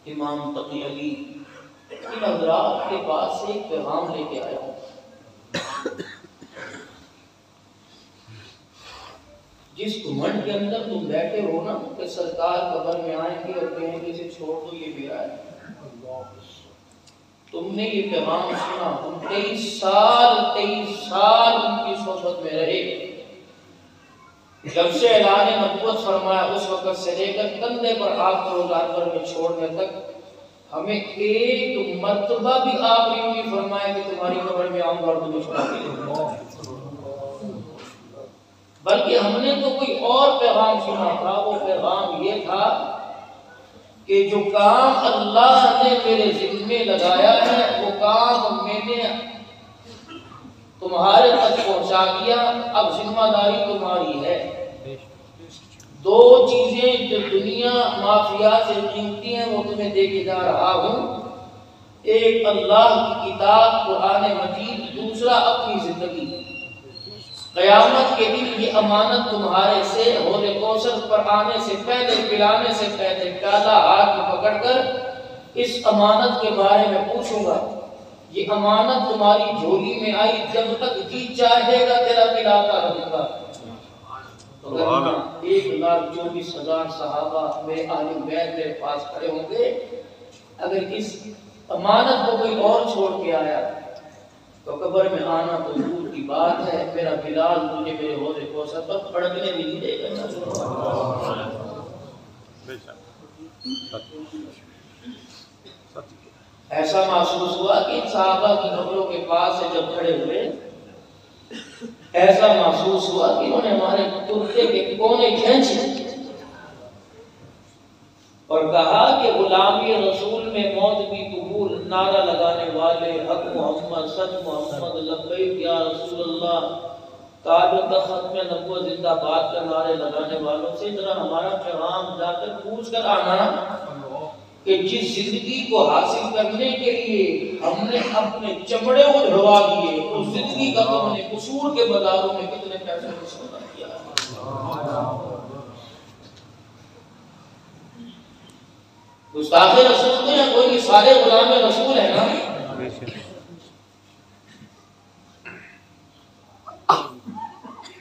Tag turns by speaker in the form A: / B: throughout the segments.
A: इमाम तकी अली इन हज़रात के पास से एक पैगाम लेके आया हूँ। जिस घुमंड के अंदर तुम बैठे हो ना कि सरकार कब्र में आएंगे और कहेंगे इसे छोड़ दो, ये मेरा है। तुमने ये पैगाम सुना, तुम 23 साल उनकी सोहबत में रहे। जब से ऐलान नबुव्वत फरमाया उस वक्त से लेकर कंधे पर हाथ रोज़ार में छोड़ने तक हमें एक मर्तबा भी आपने यूं नहीं फरमाया कि तुम्हारी कब्र में आऊंगा और तुम्हें छुड़ा दूंगा, बल्कि हमने तो कोई और पैगाम सुना था। वो पैगाम ये था कि जो काम अल्लाह ने मेरे ज़िम्मे लगाया है वो काम मैंने तुम्हारे तक पहुंचा दिया, अब जिम्मेदारी तुम्हारी है। दो चीजें जो दुनिया माफिया से कीमती हैं वो तुम्हें दे के जा रहा हूं, एक अल्लाह की किताब कुरान मजीद, दूसरा अपनी जिंदगी। क़यामत के दिन ये अमानत तुम्हारे से हौज़े कौसर पर आने से पहले, पिलाने से पहले प्याला हाथ में पकड़कर इस अमानत के बारे में पूछूंगा। ये अमानत तुम्हारी झोली में आई, जब तक जी चाहेगा तेरा पिलाता रहूंगा। तो 1,24,000 सहाबा मेरे आले बैत मेरे पास खड़े होंगे, अगर इस अमानत को कोई और छोड़ के आया तो कब्र में आना तो दूर की बात है, मेरा बिलाल मुझे मेरे हौज़े कौसर पर फड़कने भी नहीं देगा। ऐसा महसूस हुआ कि सहाबा की कब्रों के पास से जब खड़े हुए, ऐसा महसूस हुआ कि उन्होंने हमारे कुर्ते के कोने खींचे और कहा कि गुलामी रसूल में मौत भी कबूल, नारा लगाने वाले हक मोहम्मद, सच मोहम्मद, लब्बैक या रसूल अल्लाह, ताज व तख्त में नबुव्वत जिंदाबाद का नारे लगाने वालों से जरा हमारा पैगाम जाकर पूछ कर आना कि जिस जिंदगी को हासिल करने के लिए हमने अपने चमड़े उधड़वा दिए, उस जिंदगी का हमने कसूर के बाजारों में कितने पैसे का सौदा किया। गुस्ताखे रसूल तो या कोई सारे गुलाम रसूल है ना।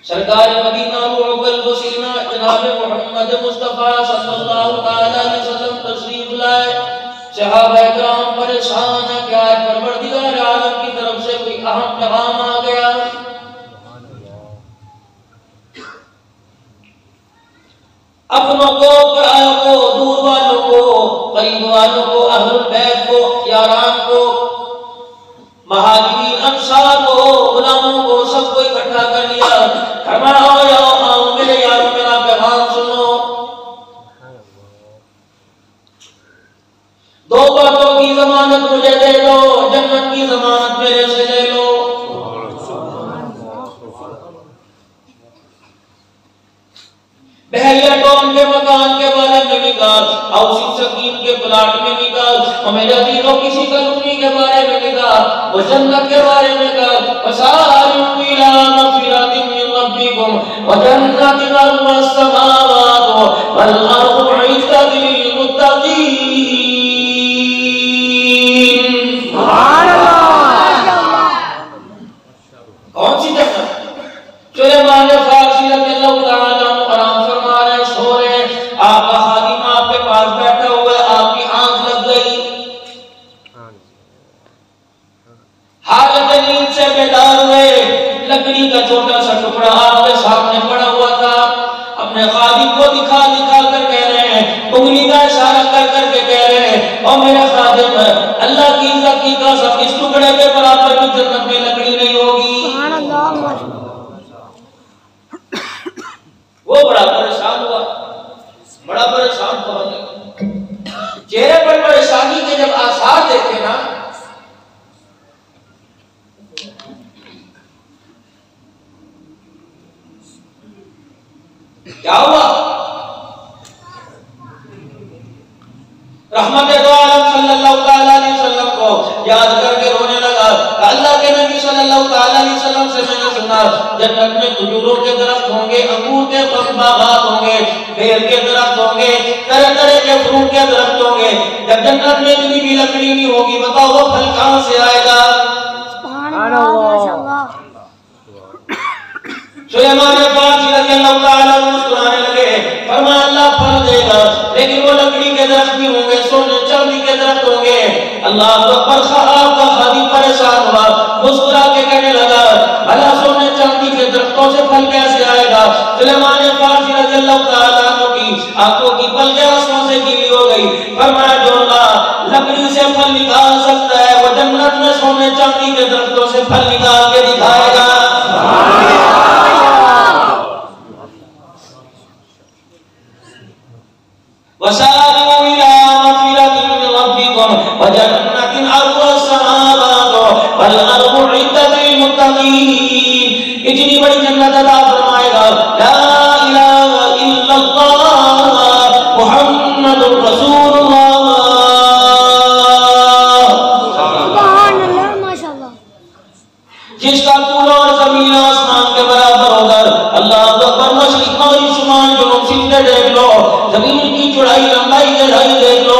A: सरकार मदीना रूहुल वसीना जनाब मोहम्मद मुस्तफा सल्लल्लाहु अलैहि वसल्लम तशरीफ लाए। सहाबा किराम परेशान है कि आज परवरदिगार आलम की तरफ से कोई अहम पैगाम आ गया। अपनों को, परायों को, दूर वालों को, करीब वालों को, अहलुल बैत को, यारान को, महाजिरीन अंसार को, गुलामों को, सबको इकट्ठा कर लिया। फरमाया आओ मेरे यारों, मेरा पैगाम सुनो। दो बातों की जमानत मुझे दे दो, जन्नत की जमानत मेरे से ले लो। बहरिया टाउन के मकान के बारे में निकाल, हाउसिंग स्कीम के प्लाट में निकाल, और मेरे अजीजों किसी कॉलोनी के बारे में निकाल, वो जन्नत के बारे में निकाल। वसारिउ इला मगफिरतिन मिन रब्बिकुम व जन्नतिन अर्दुहा समावातु वल अर्दु उइद्दत लिल मुत्तकीन। सुभान अल्लाह। कौन सी जन्नत? सुलेमान फारसी रज़ियल्लाहु ताला आराम फरमा रहे, सो रहे, आपका खादिम आपके पास बैठा हुआ है, आपकी आंख लग गई, हालत नींद से बेदार हुए, लकड़ी का छोटा सा टुकड़ा आपके सामने पड़ा हुआ था। अपने खादिम को दिखा दिखा कर कह रहे हैं, उंगली का इशारा कर कर के कह रहे हैं, और मेरा खादिम अल्लाह की इज्जत की कसम इस टुकड़े के बराबर भी जन्नत में लकड़ी नहीं होगी। वो बड़ा परेशान हुआ, बड़ा परेशान हुआ। चेहरे पर परेशानी के जब आसार देखे ना, क्या हुआ? रहमत दो आलम सल्लल्लाहु अलैहि वसल्लम को याद करके रोने लगा। अल्लाह के नबी सल्लल्लाहु अलैहि वसल्लम से मैंने सुना जन्नत में खजूरों के दरख्त होंगे, अंगूर के बागात होंगे, बेर के दरख्त होंगे, तरह तरह के फ्रूट के दरख्त होंगे। जब जन्नत में इतनी भी लकड़ी नहीं होगी, बताओ वो फल कहां से आएगा? सुभान अल्लाह, माशाअल्लाह। सुलेमान फारसी रज़ियल्लाहु ताला अन्हु मुस्कुराने लगे, फरमाया अल्लाह फल देगा, लेकिन वो लकड़ी के दरख्त भी होंगे, सोने चांदी के दरख्त होंगे। अल्लाह अकबर। ख़ाब का खादी परेशान हुआ, मुस्कुरा के कहने लगा भला सोने चांदी के दरख्तों से फल कैसे आएगा? सुलेमान फारसी रज़ियल्लाहु ताला अन्हु की आंखों की पलकें आंसुओं से गीली हो गई। फरमाया जो अल्लाह लकड़ी से फल निकाल सकता है, वो जन्नत में सोने चांदी के दरख्तों से फल निकाल के दिखाएगा। वसारिऊ इला मग़फ़िरतिन मिन रब्बिकुम व जन्नतिन अर्दुहा अस्समावातु वल अर्दु उ'iddat लिल मुत्तक़ीन। इतनी बड़ी जन्नत अता फरमाएगा। ला इलाहा इल्लल्लाह मुहम्मदुर रसूलुल्लाह। सुभान अल्लाह, माशाअल्लाह। जिसका तूल और ज़मीन आसमान के बराबर होगा। अल्लाह अकबर। मशरिक़ मग़रिब शुमाल जुनूब सिद्दे देख लो, जमीन की चौड़ाई लंबाई गहराई देख लो,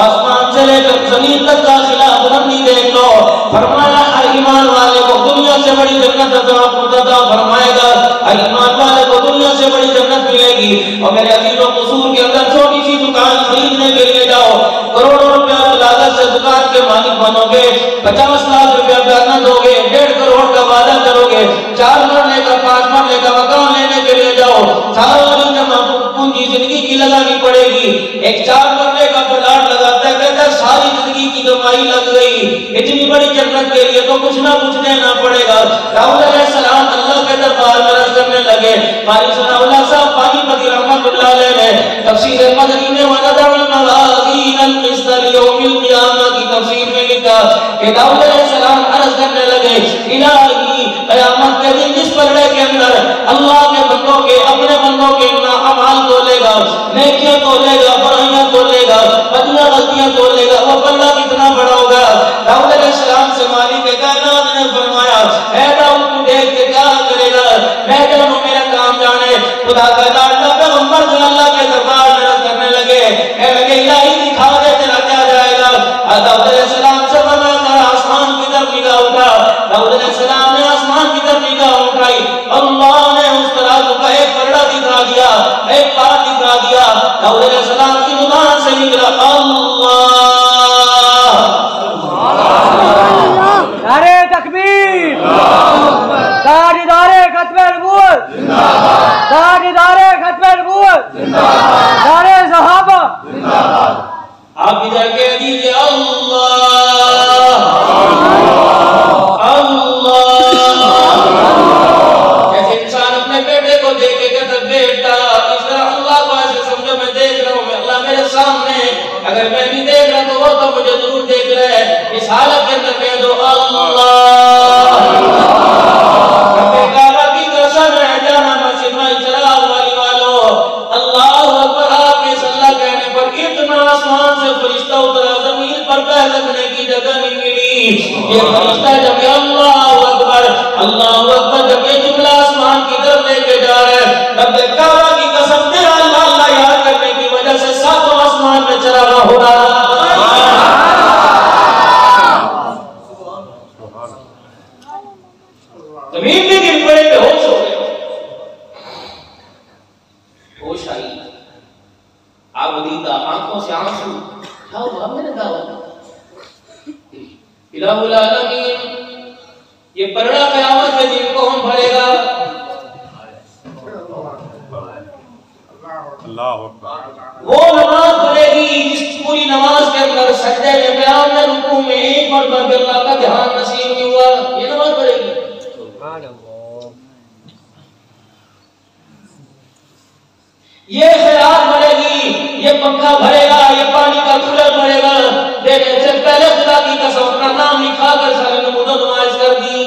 A: आसमान से लेकर जमीन तक का खिलाफ बुलंदी देख लो। फरमाया हर ईमान वाले को दुनिया से बड़ी जन्नत अता फरमाएगा, हर ईमान वाले को दुनिया से बड़ी जन्नत मिलेगी। और मेरे अजीजों, कसूर के अंदर छोटी सी दुकान खरीदने के लिए जाओ, करोड़ों रुपया लागत से दुकान के मालिक बनोगे, 50 लाख रुपया पैसा दोगे, 1.5 करोड़ का वादा करोगे, 4 मरने का 5 मरने का मकान लेने के लिए जाओ, सारी जमा पूंजी जिंदगी की लगानी पड़ेगी। एक 4 मरने का प्लाट लगाता है, कहता है सारी जिंदगी की कमाई लग गई। इतनी बड़ी जन्नत के लिए तो कुछ ना कुछ देना पड़ेगा। दाऊद अलैहिस्सलाम अल्लाह के दरबार में अर्ज़ करने लगे। क़ारी सनाउल्लाह साहब पानीपती रहमतुल्लाह अलैह ने तफसीर मदनी में वनदउल मवाज़ीन अल-क़िस्त लियौमिल क़ियामा की तफसीर में लिखा कि दाऊद अलैहिस्सलाम अर्ज़ करने लगे, इलाही क़यामत के दिन जिस पलड़े के अंदर अल्लाह के बंदों के अपने बंदों के अमाल तोलेगा, नेकियां तोलेगा, बुराइयां तोलेगा, बदियां गलतियां तोलेगा, वो पल्ला कितना बड़ा होगा। दाऊद अलैहिस्सलाम से मालिक कायनात ने फरमाया, ऐ दाऊद तू देख के क्या करेगा, मैं जानूं मेरा काम जाने। खुदा का लाडला पैगंबर जो अल्लाह के दरबार में अर्ज़ करने लगे, कहने लगे इलाही दिखा दे तेरा क्या जाएगा। दाऊद अलैहिस्सलाम से फरमाया आसमान की तरफ निगाह उठा। दाऊद अलैहिस्सलाम ने आसमान की तरफ निगाह उठाई, अल्लाह ने उस तराजू का एक पलड़ा दिखा दिया, एक पार दिखा दिया। दाऊद अलैहिस्सलाम की जुबान से निकला अल्लाह। नारे तकबीर, ताजदारे खत्मे नबूवत जिंदाबाद, ताजदारे खत्मे नबूवत जिंदाबाद, नारे सहाबा जिंदाबाद। आप इधर कह दीजिए अल्लाह अल्लाह। जैसे इंसान अपने बेटे को देख के कहता बेटा, इस तरह अल्लाह को ऐसे समझो मैं देख रहा हूँ, अल्लाह मेरे सामने, अगर मैं भी देख रहा तो वो तो मुझे जरूर देख रहा है। इस हालत के अंदर कह दो अल्लाह। आसमान से फरिश्ता उतरा, जमीन पर पैर रखने की जगह नहीं मिली। ये फरिश्ता जब अल्लाहु अकबर अल्लाहु अकबर जब ये जुमला आसमान की तरफ लेके जा रहे हैं, तब काबा की कसम तेरा अल्लाह अल्लाह याद करने की वजह से सातों आसमान में चरागा हो रहा। जमीन भी गिर पड़े, बेहोश हो गए। होश आई, आबदीदा आंखों से आंसू, क्या हुआ मेरे दाऊद? इलाहुल आलमीन, ये पलड़ा क़यामत के दिन कौन भरेगा? अल्लाहु अकबर। वो नमाज भरेगी जिस पूरी नमाज के अंदर सजदे में, क़याम में, रुकू में एक बार अल्लाह का ध्यान नसीब नहीं हुआ, ये नमाज भरेगी। सुभान अल्लाह। ये ख़याल भरेगी, ये पंखा भरेगा, ये पानी का कूलर भरेगा। देखने से पहले खुदा की कसम अपना नाम लिखा कर सारे नमूना नुमाइश कर दी।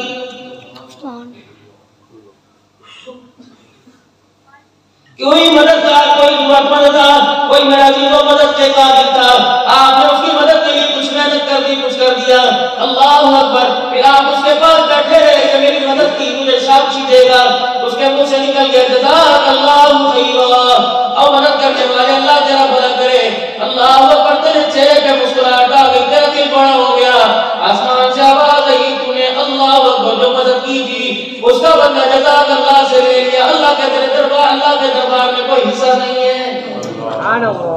A: कोई मददगार, कोई जरूरतमंद था, कोई मेरा जीवन मदद के काबिल था, आपने उसकी मदद के लिए कुछ मेहनत कर दी, कुछ कर दिया। अल्लाहु अकबर। फिर आप कीजिएगा। उसके मुंह से निकल गया जज़ाकल्लाहु खैरा, और मदद करने वाले अल्लाह तेरा भला करे। अल्लाह अकबर, तेरे चेहरे पे मुस्कुराहट आ गई, तेरा दिल बड़ा हो गया। आसमान से आवाज आई, तूने अल्लाह अकबर जो मदद की थी उसका बदला जज़ाकल्लाह से ले लिया। अल्लाह के तेरे दरबार, अल्लाह के दरबार में कोई हिस्सा नहीं है। सुभान अल्लाह।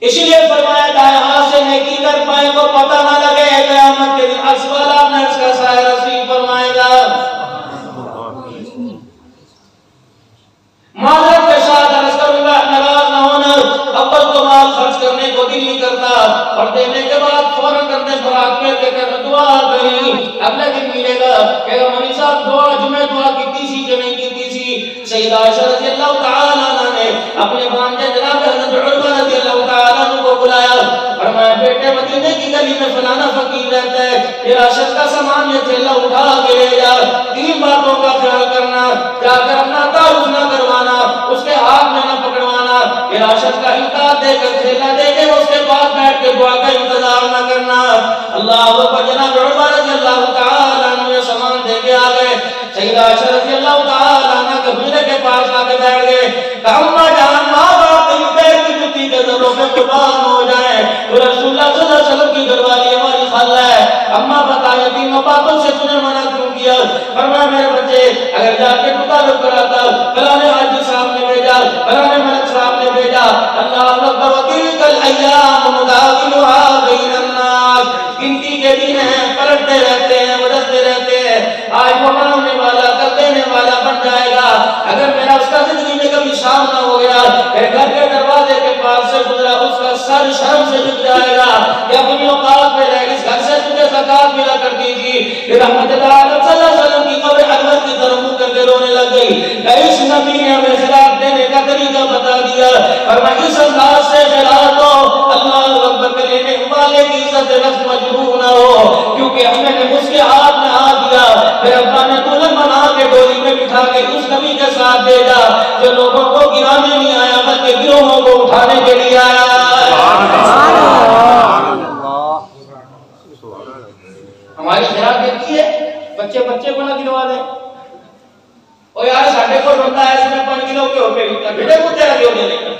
A: इसलिए फरमाया दाएं हाथ से नेकी कर पाए को पता ना लगे, क़यामत के दिन अर्श वाला नर्स का साया नसीब फरमाएगा। माजरत के साथ अर्ज करूंगा, नाराज ना होना। अव्वल तो माल खर्च करने को दिल नहीं करता, और देने के बाद फौरन करने पर हाथ में देकर दुआ करी, अगले दिन मिलेगा। कहेगा मौलवी साहब दुआ जुमे दुआ की थी कि नहीं की थी। सैयदा आयशा रज़ियल्लाहु तआला अन्हा ने अपने भांजे जनाब हज़रत उमर रज़ियल्लाहु तआला अन्हु को बुलाया, फरमाया बेटे मदीने की गली में फलाना फकीर रहता है, विरासत का सामान ये थैला उठा के ले जा। तीन बातों का ख्याल करना, जाकर अपना तारुफ ना करवाना, उसके हाथ में ना पकड़वाना, विरासत का इंकार देकर थैला देके उसके पास बैठ के दुआ का इंतजार ना करना। अल्लाह अकबर। जनाब उमर रज़ियल्लाहु तआला अन्हु ये सामान देके आ गए। सैयदा आयशा रज़ियल्लाहु तआला अन्हा कबीले के पास आके बैठ गए। अम्मा जान, माँ बाप तेरी पैर की जुत्ती के जरों पे कुर्बान हो जाए, तो रसूलुल्लाह सल्लल्लाहु अलैहि वसल्लम की घरवाली हमारी खाला है। अम्मा बताए तीनों बातों से तूने मना क्यों किया? फरमाया मेरे बच्चे अगर जाके तू ताल्लुक कराता, फलाने हाजी साहब ने भेजा, फलाने मलक साहब ने भेजा। अल्लाह अकबर। वतिलकल अय्याम नुदाविलुहा बैनन नास, गिनती के दिन हैं, पलटते रहते हैं, बदलते रहते हैं। आज वो बनाने वाला कर देने वाला बन जाएगा। अगर मेरा उसका जिंदगी में कभी सामना हो गया, मेरे घर के दरवाजे के पास से गुजरा, उसका सर शर्म से झुक जाएगा। या अपनी औकात में रह, इस घर से तुझे ज़कात मिला करती थी, रहमत सल्लल्लाहु अलैहि वसल्लम की कब्र अनवर की तरफ मुंह करके रोने लग गई। इस नबी ने हमें खिलाफ देने का तरीका बता दिया, और मैं इस अंदाज से खिलाफ दो अल्लाह अकबर के लेने वाले की इज्जत नफ्स मजबूर ना हो, क्योंकि हमने उसके हाथ में हाथ दिया, फिर अब्बा ने दुल्हन बना के डोली में बिठा के उस नबी के साथ भेजा जो लोगों को गिराने नहीं आया बल्कि गिरोहों को उठाने के लिए आया। हमारी खैरात देती है, बच्चे बच्चे को ना गिरवा दे। ओ यार साढ़े को रोता है, इसमें 5 किलो के हो गए, बेटे को तेरा क्यों नहीं लेकर?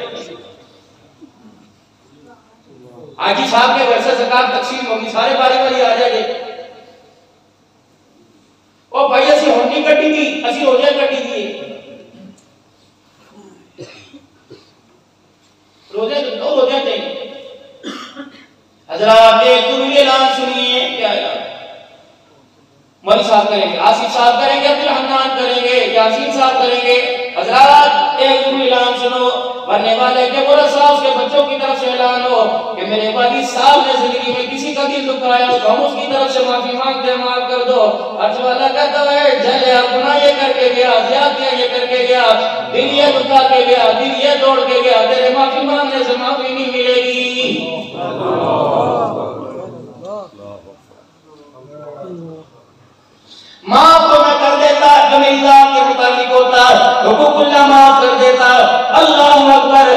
A: हाजी साहब के घर से ज़कात तकसीम होगी, सारे बारी बारी आ जाएंगे। ओ भाई ऐसी होनी कटी थी, ऐसी होने कटी थी, रोजे दो रोजे थे। हजरात एक ऐलान सुनिए, क्या ऐलान? मौलवी साहब करेंगे, आसिफ साहब करेंगे, अब्दुल हन्नान करेंगे, यासीन साहब करेंगे। हजरात एक ऐलान सुनो, मरने वाले के बोला साहब के बच्चों की तरफ से ऐलान हो कि मेरे वालिद साहब ने जिंदगी में किसी का दिल दुखाया तो हम उसकी तरफ से माफी मांगते हैं, माफ कर दो। अर्ज वाला कहता है जले अपना ये करके गया, ज्यादतियां ये करके गया, दिल ये दुखा के गया, दिल ये तोड़ के गया, तेरे माफी मांगने से माफी नहीं मिलेगी। माफ तो मैं कर देता जो मेरी जात के मुताबिक होता, हुकूकुल्लाह माफ कर देता। अल्लाहु अकबर।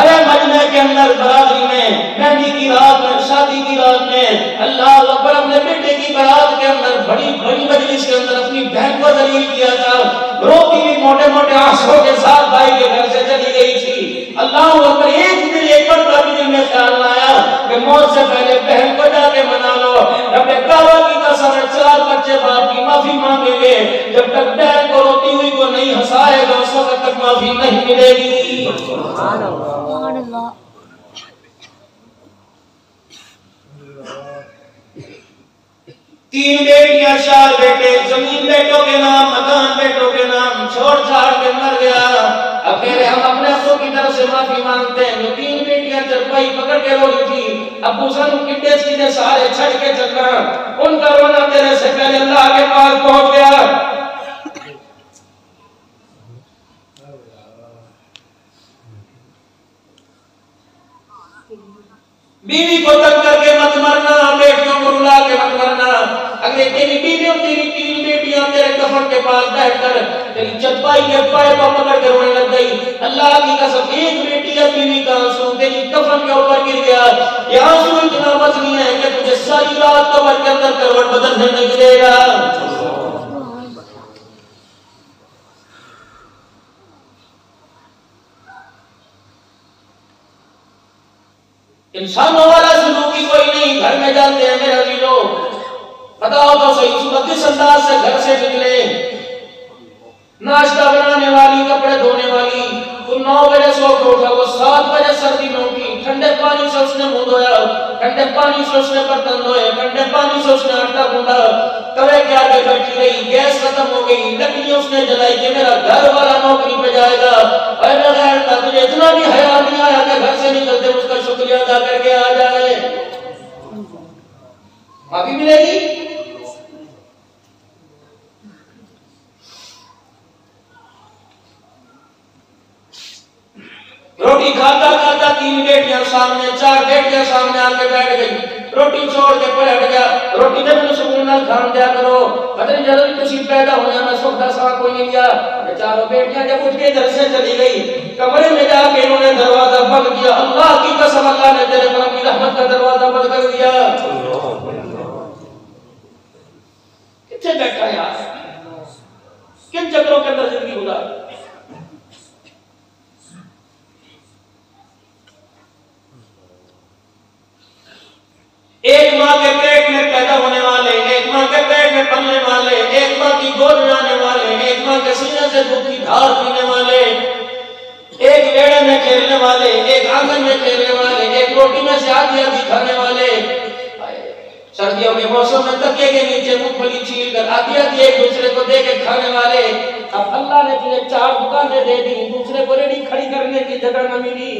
A: अरे मजमे के अंदर बरादरी में मेहंदी की रात में, शादी की रात में, अल्लाह अकबर अपने बेटे की बारात के अंदर बड़ी बड़ी मजलिस के अंदर अपनी बहन को दलील किया था, रोती हुई मोटे मोटे आंसुओं के साथ भाई के घर से चली गई थी। अल्लाह अकबर। एक बार भी दिल में ख्याल आया कि मौत से पहले बहन को जाके मना लो। रब्बे काबा की कसम, 4 बच्चे बाप की माफी मांगेंगे, जब तक बहन को रोती हुई को नहीं हंसाएगा उस वक्त तक माफी नहीं मिलेगी। सुभान अल्लाह। 3 बेटियां 4 बेटे, जमीन बेटों के नाम, मकान बेटों के नाम, छोड़ छाड़ के मर गया। अब कह रहे हम अपने अब्बू की तरफ से माफी मांगते हैं। जो 3 बेटियां चरपाई पकड़ के रो रही थी, अब्बू सन किड्डे सीधे सारे छड़ के चलना, उनका रोना तेरे से पहले अल्लाह के पास पहुंच गया। बीवी को तंग करके मत मरना, बेटियों को रुला के मत मरना। अगर तेरी बीवी और तेरी 3 बेटियां तेरे कफन के पास बैठकर तेरी चरपाई के पाए पर पकड़ के रोने लग गई, अल्लाह की कसम एक बेटी या बीवी का आंसू तेरी कफन के ऊपर गिर गया, ये आंसू इतना वजनी है कि तुझे सारी रात कब्र के अंदर करवट बदलने नहीं देगा। इंसानों वाला सुलूकी कोई नहीं। घर में जाते हैं मेरे अभी लोग, बताओ तो सही, सुबह किस अंदाज से घर से निकले, नाश्ता बनाने वाली, कपड़े धोने वाली, तुम 9 बजे सो के उठा, वो 7 बजे सर्दी में उठी, ठंडे पानी से उसने मुंह धोया, ठंडे पानी से उसने बर्तन धोए, ठंडे पानी से उसने आटा गूंदा, तवे के आगे बैठी रही, गैस खत्म हो गई, लकड़ी उसने जलाई कि मेरा घर वाला नौकरी पे जाएगा। अरे बगैर का तुझे इतना भी हया नहीं आया कि घर से निकलते उसका शुक्रिया अदा करके आ जाए, माफी मिलेगी। रोटी खाता खाता 3 बेटियां सामने, 4 बेटियां सामने आके बैठ गई, रोटी छोड़ के पलट गया। रोटी ने मैंने सुकून नाल खान दिया करो, पता जब भी तुसी पैदा होया मैं सुख दा सा कोई नहीं लिया। चारों बेटियां जब उठ के घर से चली गई, कमरे में जाके इन्होंने दरवाजा बंद किया। अल्लाह की कसम, अल्लाह ने तेरे पर अपनी रहमत का दरवाजा बंद कर दिया। कितने बैठा यार, किन चक्रों के अंदर जिंदगी गुजार। एक माँ के पेट में पैदा होने वाले, एक माँ के पेट में पलने वाले, एक माँ की गोद में आने वाले, एक माँ के सीने से दूध की धार पीने वाले, एक बेड़े में खेलने वाले, एक आंगन में खेलने वाले, एक रोटी में से आधी आधी खाने वाले, सर्दियों के मौसम में तकिए के नीचे मूंगफली छील कर आधी आधी एक दूसरे को दे के खाने वाले। अब अल्लाह ने तुझे 4 दुकानें दे दी, दूसरे को रेडी खड़ी करने की जगह न मिली।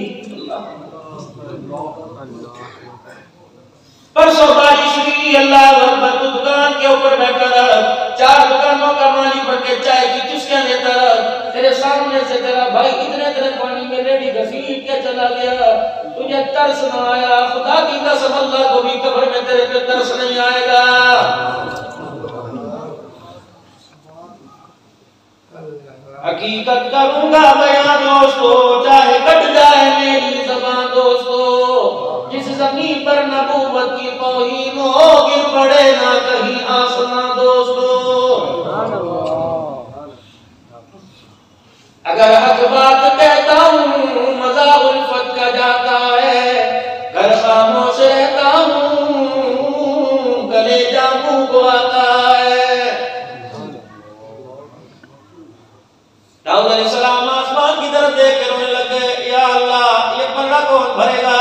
A: परसों बारिश हुई, अल्लाह अकबर, तू दुकान के ऊपर बैठा रहा, 4 दुकानों का मालिक बन के चाय की चुस्कियां लेता रहा, तेरे सामने से तेरा भाई इतने पानी में रेडी घसीट के चला गया, तुझे तरस न आया। खुदा की कसम, अल्लाह को भी कब्र में तेरे पे तरस नहीं आएगा। हकीकत करूंगा बयां दोस्तों, चाहे कट जाए मेरी ज़बान दोस्तों, जिस ज़मीन पर नबूवत की तौहीन हो, गिर पड़े ना कहीं आसमां दोस्तों। अगर हक बात कहता हूँ मज़ा उल्फत का जाता है, घर खामोश रहता हूँ गले जामू को आता है। दाऊद अलैहिस्सलाम आसमान की तरफ देख कर रोने लगे, या अल्लाह ये पलड़ा कौन भरेगा।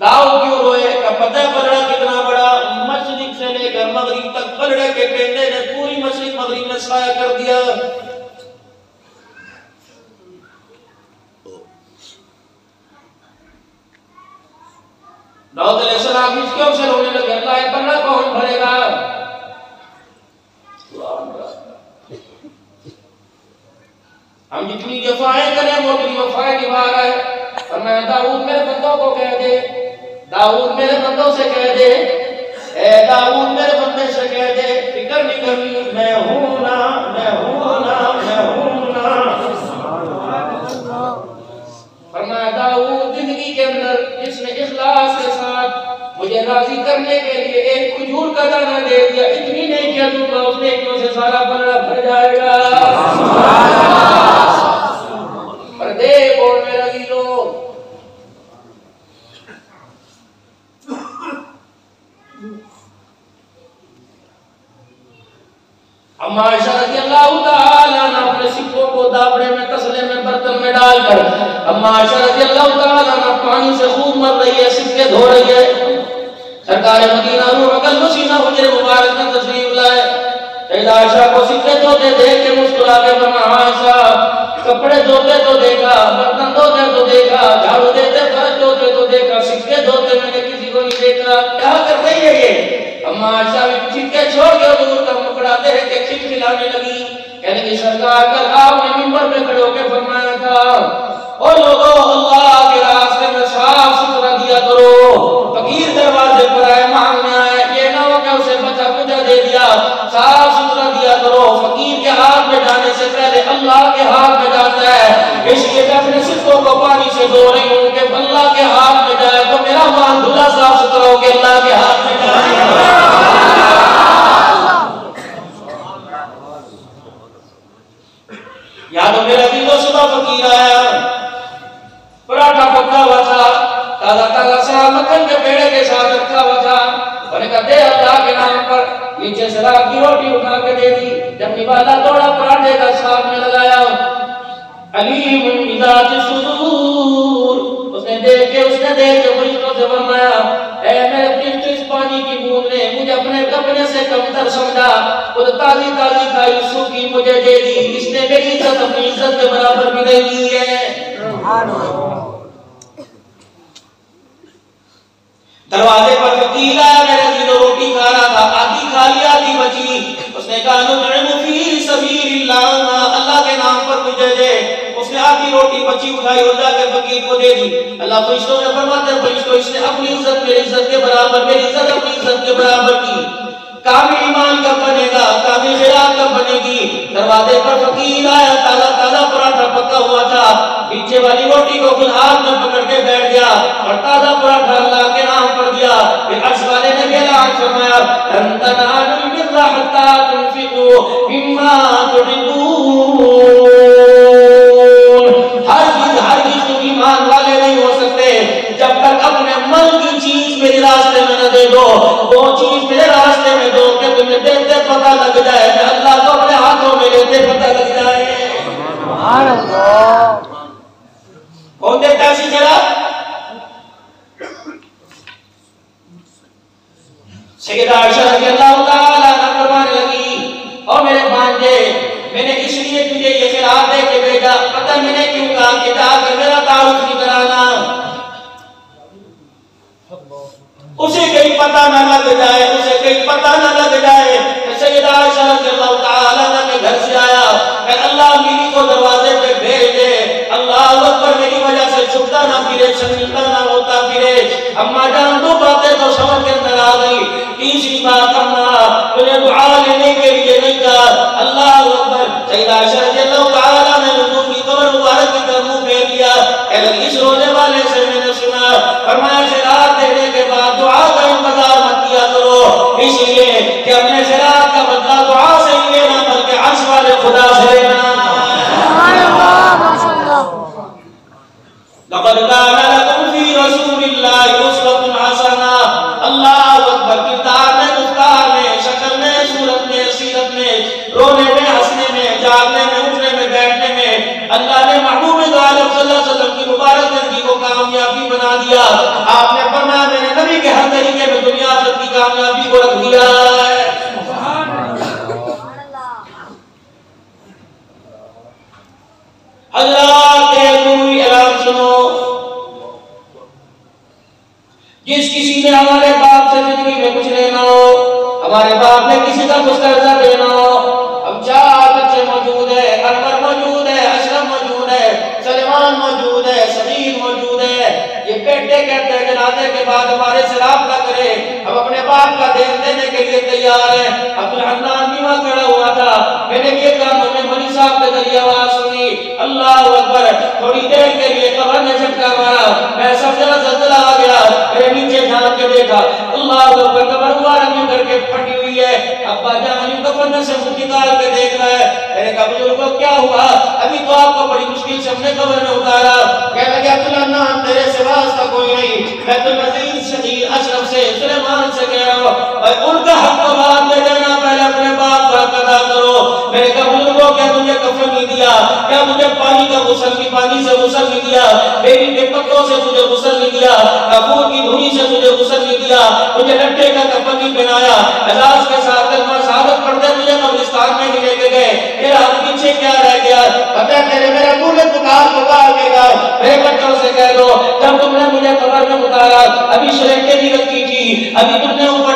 A: दाऊद क्यों रोए का पता है पलड़ा कितना बड़ा, मशरिक से लेकर मगरिब तक पलड़े के पेंडे ने पूरी मशरिक मगरिब में साया कर दिया। दाऊद अलैहिस्सलाम इसके से रोने लगे, अल्लाह ये पलड़ा कौन भरेगा। हम जितनी जफाएं करें वो उतनी वफाएं निभा रहा है। और मैं दाऊद मेरे बंदों को कह दे, दाऊद मेरे बंदों से कह दे, ए दाऊद मेरे बंदे से कह दे, फिक्र नहीं करनी, मैं हूं ना, मैं हूं ना, मैं हूं ना। फरमाया दाऊद जिंदगी के अंदर जिसने इखलास के साथ मुझे राजी करने के लिए एक खजूर का दाना दे दिया, इतनी नहीं किया दूंगा, उसने क्यों से सारा पलड़ा भर जाएगा। पर दे बोल मेरा गिलो, अम्मा आयशा रज़ियल्लाहु ताला अन्हा अपने सिक्कों को दाबड़े में, तसले में, बर्तन में डालकर अम्मा आयशा रज़ियल्लाहु ताला अन्हा पानी से खूब मर रही है, सिक्के धो रही है। सरकार मदीना नूर अकल मसीना हुजरे मुबारक में तशरीफ लाए, सैयदा आयशा को सिक्के धोते देख के मुस्कुरा के फरमाया, आयशा कपड़े धोते तो देखा, बर्तन धोते तो देखा, झाड़ू देते फर्श धोते तो देखा, सिक्के धोते मैंने किसी को नहीं देखा, क्या कर रही है ये। अम्मा आयशा भी सिक्के छोड़ के हुजूर का मुखड़ा देख के खिलखिलाने लगी, कहने की सरकार कल आपने मिंबर पे खड़े होकर फरमाया था, ओ लोगों अल्लाह के रास्ते में साफ सुथरा दिया करो, फकीर दरवाजे पर आए मांगने आए, ये ना हो कि उसे बचा कुचा दे दिया, साफ सुथरा दिया करो। फकीर के हाथ में जाने से पहले अल्लाह के हाथ में जाता है, इसलिए मैं अपने सिक्कों को पानी से धो रही हूँ कि अल्लाह के हाथ में जाए तो मेरा माल धुला साफ सुथरा दे अल्लाह के नाम पर। नीचे शराब की रोटी उठा के दे दी। जब निवाला दौड़ा पराठे का साग में लगाया, अलीम बिज़ात सुदूर, उसने देख के फरिश्तों से फरमाया, ऐ मेरे फरिश्ते, इस पानी की बूंद ने मुझे अपने से कमतर समझा, खुद ताजी ताजी खाई सूखी मुझे दे दी, इसने मेरी इज्जत अपनी इज्जत के बराबर भी नहीं की है। दरवाजे पर वकील आया, मेरे दिलो रोटी खा रहा था, आधी खा ली आधी बची। उसने कहा नुतइमु फी सबीलिल्लाह, अल्लाह के नाम पर मुझे दे। उसने आधी रोटी बची उठाई और जाके फकीर को दे दी। अल्लाह फरिश्तों ने फरमाते, फरिश्तों, इसने अपनी इज्जत मेरी इज्जत के बराबर, मेरी इज्जत अपनी इज्जत के बराबर की। कामिल ईमान कब बनेगा, कामिल खिलाफ कब बनेगी। दरवाजे पर फकीर आया, ताजा ताजा पराठा पका हुआ था, नीचे वाली रोटी को खुद हाथ में पकड़ के बैठ गया और ताजा पराठा अल्लाह के नाम पर दिया। फिर अर्श वाले ने ऐलान फरमाया, लन तनालुल बिर्रा हत्ता तुनफिकू मिम्मा तुहिब्बून। हरगिज़ तुम ईमान वाले नहीं हो सकते जब तक अपने मन की चीज मेरे रास्ते में न दे दो। वो चीज मेरे रास्ते में दो कि तुम्हें देते पता लग जाए, अल्लाह को अपने हाथों में लेते पता लग जाए। सुभान अल्लाह। कौन देता है शराब? सैयदा आयशा रज़ियल्लाहु ताला अन्हा फरमाने लगी, और मेरे भांजे, मैंने इसलिए तुझे ये खिलाफ दे के भेजा, पता मैंने क्यों कहा कि जाकर मेरा तारुफ नहीं कराना, उसे कहीं पता ना लग जाए, उसे कहीं पता ना लग जाए। सैयदा आयशा रज़ियल्लाहु ताला अन्हा के घर से आया, मैं अल्लाह बीवी को दरवाजे पे भेज दे, अल्लाह अकबर, मेरी वजह से छुपता ना फिरे, शर्मिंदा ना होता फिरे। अम्मा जान दो बातें तो समझ के अंदर आ गई। तीसरी बात, अम्मा मुझे दुआ लेने के लिए नहीं कहा, अल्लाह अकबर। सैयदा आयशा रज़ियल्लाहु ताला अन्हा ने हुजूर की कब्र मुबारक की तरफ मुंह फेर लिया। इस रोने वाले से मैंने सुना, फरमाया ज़रात देने के बाद दुआ का इंतजार मत किया करो, इसलिए कि अपने ज़रात का बदला दुआ से ही लेना, बल्कि अर्श वाले खुदा से लेना। लक़द काना लकुम फी रसूलिल्लाहि उस्वतुन हसना। अल्लाहु अकबर। किरदार में, गुफ्तार में, शक्ल में, सूरत में, सीरत में, रोने में, हंसने में, जागने में, उठने में, बैठने में अल्लाह ने महबूब आलम सल्लल्लाहु अलैहि वसल्लम की मुबारक जिंदगी को कामयाबी बना दिया। आपने फरमाया, मैंने नबी के हर तरीके में दुनिया आखिरत की कामयाबी को रख दिया है। अल्लाह के नूरी ऐलान सुनो, जिस किसी ने हमारे बाप से जिंदगी में कुछ लेना हो, हमारे बाप ने किसी का कुछ कर्जा देना हो, अब 4 बच्चे मौजूद है, अनवर मौजूद है, अशरफ मौजूद है, सलमान मौजूद है, समीर मौजूद है। ये बेटे कहते हैं जनाजे के बाद हमारे से राब्ता करे, हम अपने बाप का देन देने के लिए तैयार है। अब्दुल हन्नान बीमा खड़ा हुआ था, मैंने ये कानों में मनी साहब के जरिए आवाज सुनी, अल्लाह अकबर। थोड़ी देर के लिए कब्र ने झटका मारा, मैं सब जरा जल्जला आ गया, मेरे नीचे झांक के देखा, अल्लाह अकबर, कब्र मुबारक में करके फटी हुई है। अब्बा जान कब्र में से मुंह निकाल के देख रहा है। मैंने कहा बुजुर्गों क्या हुआ? अभी तो आपको बड़ी मुश्किल से हमने कब्र में उतारा। कहने लगे अब्दुल हन्नान, तेरे सिवा इसका कोई नहीं, मैं तो नज़ीर शहीद अशरफ से, सुलेमान से कह रहा हूँ, और उनका हक तो बाद में देना, पहले अपने बाप का हक अदा करो। मैंने कहा बुजुर्गों क्या तुझे कफन नहीं दिया? क्या तुझे पानी का गुस्ल की पानी से गुस्ल नहीं दिया? बेरी के पत्तों से तुझे गुस्ल नहीं दिया? कपूर की धुनी से तुझे गुस्ल नहीं दिया? तुझे लट्टे का कफन नहीं पहनाया? एजाज के साथ कलमा शहादत पढ़ते तुझे कब्रिस्तान में नहीं लेके गए? तेरा हाथ पीछे क्या रह गया? पता है तेरे मेरे मुंह में पुकार देगा। मेरे बच्चों से कह दो, जब तुमने मुझे कब्र में उतारा, अभी शरेटे नहीं रखी थी, अभी तुमने ऊपर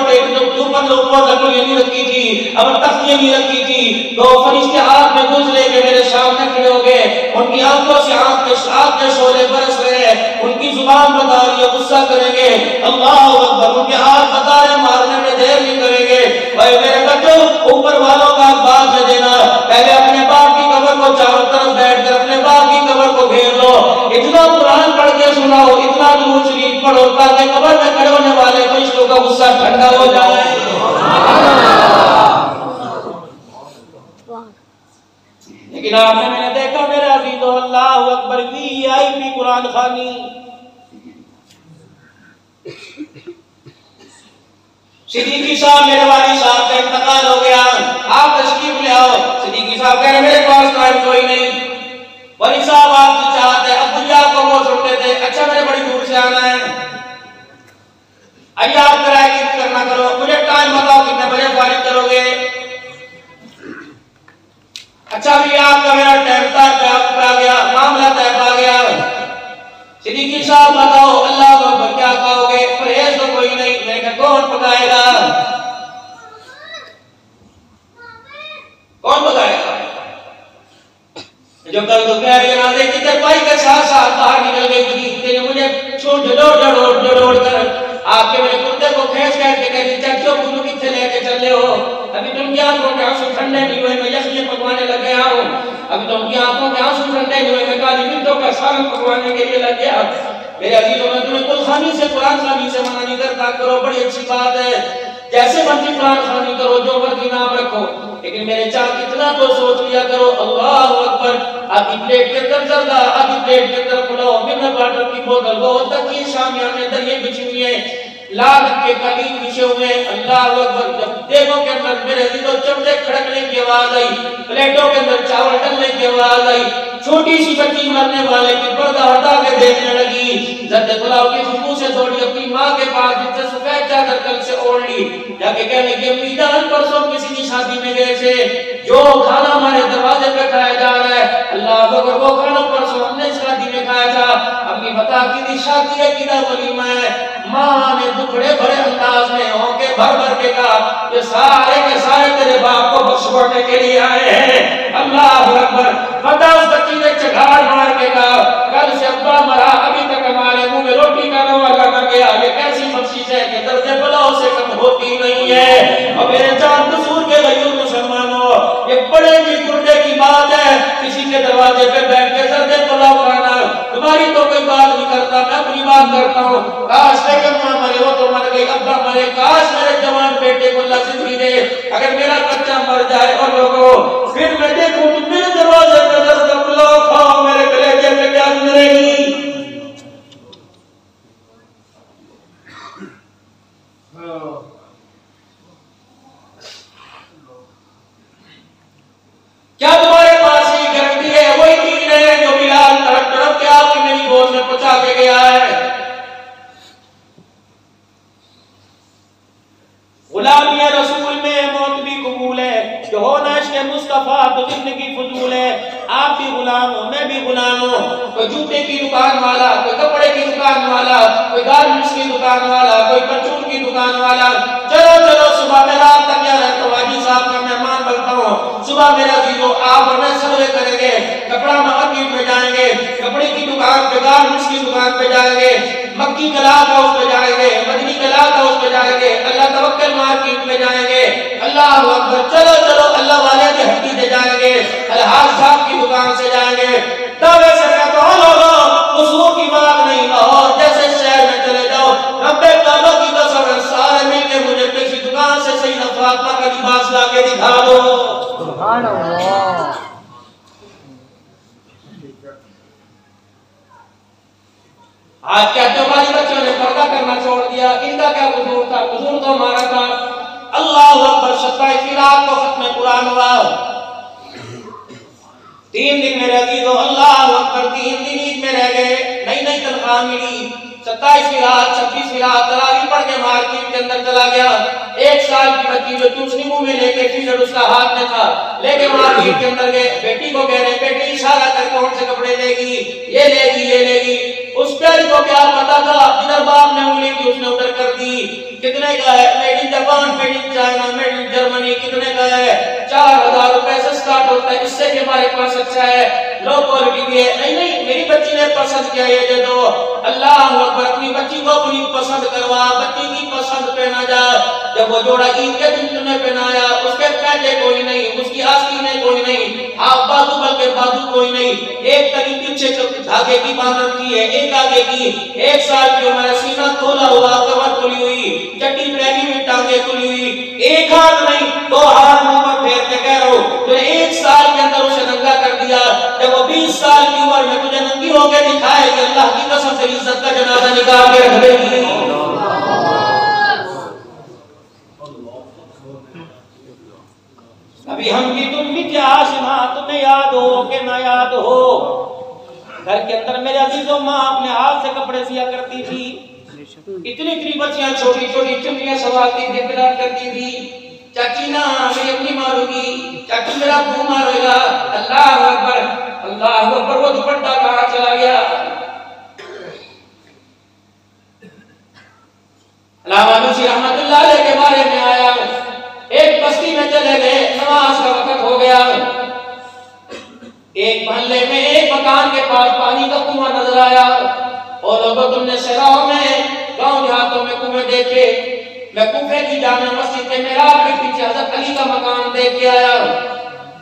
A: लकड़ियां नहीं रखी थी, अब तख्तियां नहीं रखी थी, 2 फरिश्ते हाथ में गुज लेके मेरे सामने खड़े हो गए, उनकी आंखों से आंख के शोले बरस रहे हैं, उनकी जुबान बता रही है गुस्सा करेंगे, अल्लाह अकबर, उनके हाथ बता रहे मारने में देर नहीं करेंगे। भाई मेरे बच्चों, ऊपर वालों का बात न देना, पहले अपने बाप की कब्र को चारों तरफ बैठकर अपने बाप की कब्र को घेर लो, इतना कुरान पढ़ के सुनाओ, इतना दुरूद शरीफ पढ़ो, ताकि कब्र में खड़े होने वाले फरिश्तों का गुस्सा ठंडा हो जाए। लेकिन आपने मैंने देखा मेरे अजीजों, अल्लाह अकबर, वीआईपी कुरान खानी,
B: सिद्दीकी साहब, मेरे वाली साहब का इंतकाल हो गया, आप तशरीफ ले आओ। सिद्दीकी साहब कह रहे मेरे पास टाइम कोई नहीं। वाली साहब आपसे चाहते, अब्बू जी आपको वो सुनते थे, अच्छा मैंने बड़ी दूर से आना है, आइए आप किराए की करना करो, मुझे टाइम बताओ कितने बजे फारिग करोगे। अच्छा भी आपका मेरा टाइम तय आ गया, मामला तय पा गया। सिद्दीकी साहब बताओ अल्लाह अकबर क्या खाओगे, परहेज तो कोई नहीं। मैं कहा कौन पकाएगा, कौन पकाएगा? जो कल दोपहर जनाजे की चरपाई के साथ साथ बाहर निकल गई थी, मुझे छोड़ जड़ोड़ कर आपके मेरे कुत्ते को खींच करके कह दी चाचो तुम कितने लेके चले हो, अभी तुम क्या करोगे, आंसू ठंडे नहीं हुए, मैं यखनी पकवाने लग गया हूँ, अभी तुम की आंखों के आंसू ठंडे नहीं हुए, मैं काली मिर्चों का सालन पकवाने के लिए लग गया। मेरे अजीजों, मैं तुम्हें कुल खानी से कुरान खानी से मना नहीं करता, करो बड़ी अच्छी बात है, जैसे मर्जी कुरान खानी करो, जो मर्जी नाम रखो, लेकिन मेरे चार इतना तो सोच लिया करो अल्लाह अकबर, आधी प्लेट के अंदर जर्दा, आधी प्लेट के अंदर पुलाव, बिना वाटर की बोतल, वो तक ये शामियां में अंदर ये बिछी हुई है, लाल के कालीन बिछे हुए, अल्लाह अकबर। जब देगों के अंदर मेरे अजीजों चमचे खड़कने की आवाज आई, प्लेटों के अंदर चावल डलने की आवाज आई, छोटी सी बच्ची मरने वाले की पर्दा हटा के देखने लगी, जब पुलाव की खुशबू से थोड़ी अपनी माँ के पास जिससे सफेद चादर कल से ओढ़ ली, जाके कहने की अम्मी जान परसों किसी की शादी में गए थे, जो खाना हमारे दरवाजे पे खाया जा रहा है, अल्लाह अकबर वो खाना परसों हमने शादी में खाया था, अम्मी बता कि शादी है किधर वलीमा है। माँ ने दुखड़े भरे अंदाज में होके भर भर के कहा ये सारे के सारे तेरे बाप को बख्शवाने के लिए आए हैं। अल्लाह अकबर। पता उस बच्ची ने चढ़ाड़ मार के कहा कल से अब्बा मरा, अभी तक हमारे मुंह में रोटी का रवा लगा गया, ये कैसी बख्शिश है कि दर्द बलाओ से कम होती नहीं है। और मेरे जान कसूर के गरीब मुसलमानों, ये बड़े की गुर्दे की बात है, किसी के दरवाजे पे बैठ के दर्द बलाओ खाना, तुम्हारी तो कोई बात नहीं करता, मैं अपनी बात करता हूँ। काश अम्मा मरे, वो तो मर गई, अब्बा मरे, काश मेरे जवान बेटे को अल्लाह जिंदगी दे, अगर मेरा बच्चा मर जाए और लोगों फिर मैं देखूं तुम मेरे दरवाजे पे दर्द बलाओ खाओ, मेरे कलेजे में क्या गुजरेगी। क्या तुम्हारे पास ये गारंटी है वही दीन है जो बिलाल तड़प तड़प के आपकी मेरी गोद में पहुंचा के गया है? गुलामी रसूल में मौत भी कबूल है, जो होना इश्क़ मुस्तफा तो जिंदगी फजूल है। आप भी गुलाम हो, मैं भी गुलाम हूँ, कोई जूते की दुकान वाला, कोई कपड़े की दुकान वाला, कोई गारमेंट्स की दुकान वाला, कोई परचून की दुकान वाला। चलो चलो सुबह में रात तक यार तो हाजी साहब का मेहमान बनता हूँ, सुबह मेरा जीरो आप और मैं सर्वे करेंगे, कपड़ा मार्केट में जाएंगे, कपड़े की दुकान पे, गारमेंट्स की दुकान पे जाएंगे, मक्की कलात हाउस पे जाएंगे, मदनी कलात हाउस पे जाएंगे, अल्लाह तवक्कल मार्केट में जाएंगे, अल्लाह अकबर। चलो चलो अल्लाह वाले की हड्डी से जाएंगे, अलहाज साहब की दुकान से जाएंगे। दावे से कहता हूं लोगों खुशबू की बात नहीं, लाहौर जैसे शहर में चले जाओ, रब्बे काबा की कसम है, सारे मिलके मुझे किसी दुकान से सही फातिमा का लिबास ला के दिखा दो। सुभान अल्लाह। आज कहते वाली बच्चों ने पर्दा करना छोड़ दिया, इनका क्या कसूर था? कसूर तो हमारा था। अल्लाह अकबर। 27 रात को खत्म कुरान हुआ, 3 दिन मेरे अजीजों, अल्लाह अकबर, 3 दिन ईद में रह गए, नई नई तनख्वाह मिली। 27 रात 26 रात तरावी पढ़ के मार्केट के अंदर चला गया। 1 साल की बच्ची जो चूसनी मुंह में लेके फीडर उसका हाथ में था, लेके मार्केट के अंदर गए, बेटी को कह रहे बेटी इशारा कर कौन से कपड़े लेगी, ये लेगी ये लेगी। उस प्यारी को क्या पता था, जिधर बाप ने उंगली की उसने उधर कर दी। कितने का है? Made in Japan, made in China, made in Germany. कितने का है? 4000 रुपए से स्टार्ट होता है, इससे भी हमारे पास अच्छा है, लो क्वालिटी भी है। नहीं नहीं मेरी बच्ची ने पसंद किया ये दे दो। अल्लाह अकबर। अपनी बच्ची को अपनी पसंद करवा, बच्ची की पसंद पहना जा। जब वो जोड़ा ईद के दिन तुमने पहनाया, उसके पहले कोई नहीं, उसकी आस्तीनें कोई नहीं, हाथ बाजू बल्कि बाजू कोई नहीं, एक तरी पीछे धागे की बांध रखी है, एक आगे की। 1 साल की उम्र, सीना खोला हुआ, कमर खुली हुई, चट्टी पहनी हुई, टांगे खुली हुई, एक हाथ नहीं 2 हाथ मुंह पर फेर के कह रहा हूं तो 1 साल के अंदर उसे नंगा कर दिया। जब वो 20 साल की उम्र में तुझे नंगी होकर दिखाएगी, अल्लाह की कसम से इज्जत का जनाजा निकाल के रख देगी। अभी हम भी तुम भी क्या आशना, तुम्हें याद हो कि ना याद हो, घर के अंदर मेरे अजीजों माँ अपने हाथ से कपड़े सिया करती थी, इतनी इतनी बच्चियां छोटी छोटी चुन्नियां सवारती थी, प्यार करती थी। चाची ना मेरी अपनी मारूंगी, चाची मेरा मुंह मारेगा। अल्लाह अकबर, अल्लाह अकबर। वो दुपट्टा कहाँ चला गया? अल्लाह रहमतुल्लाह अलैह के बारे में आया, एक बस्ती में चले गए, नमाज का वक्त हो गया। एक मोहल्ले में एक मकान के पास पानी का कुआं नजर आया। और लोगों, तुमने शहरों में, गांव देहातों में कुएं देखे, मैं कूफे की जामे मस्जिद के मेहराब के पीछे हजरत अली का मकान देख के आया।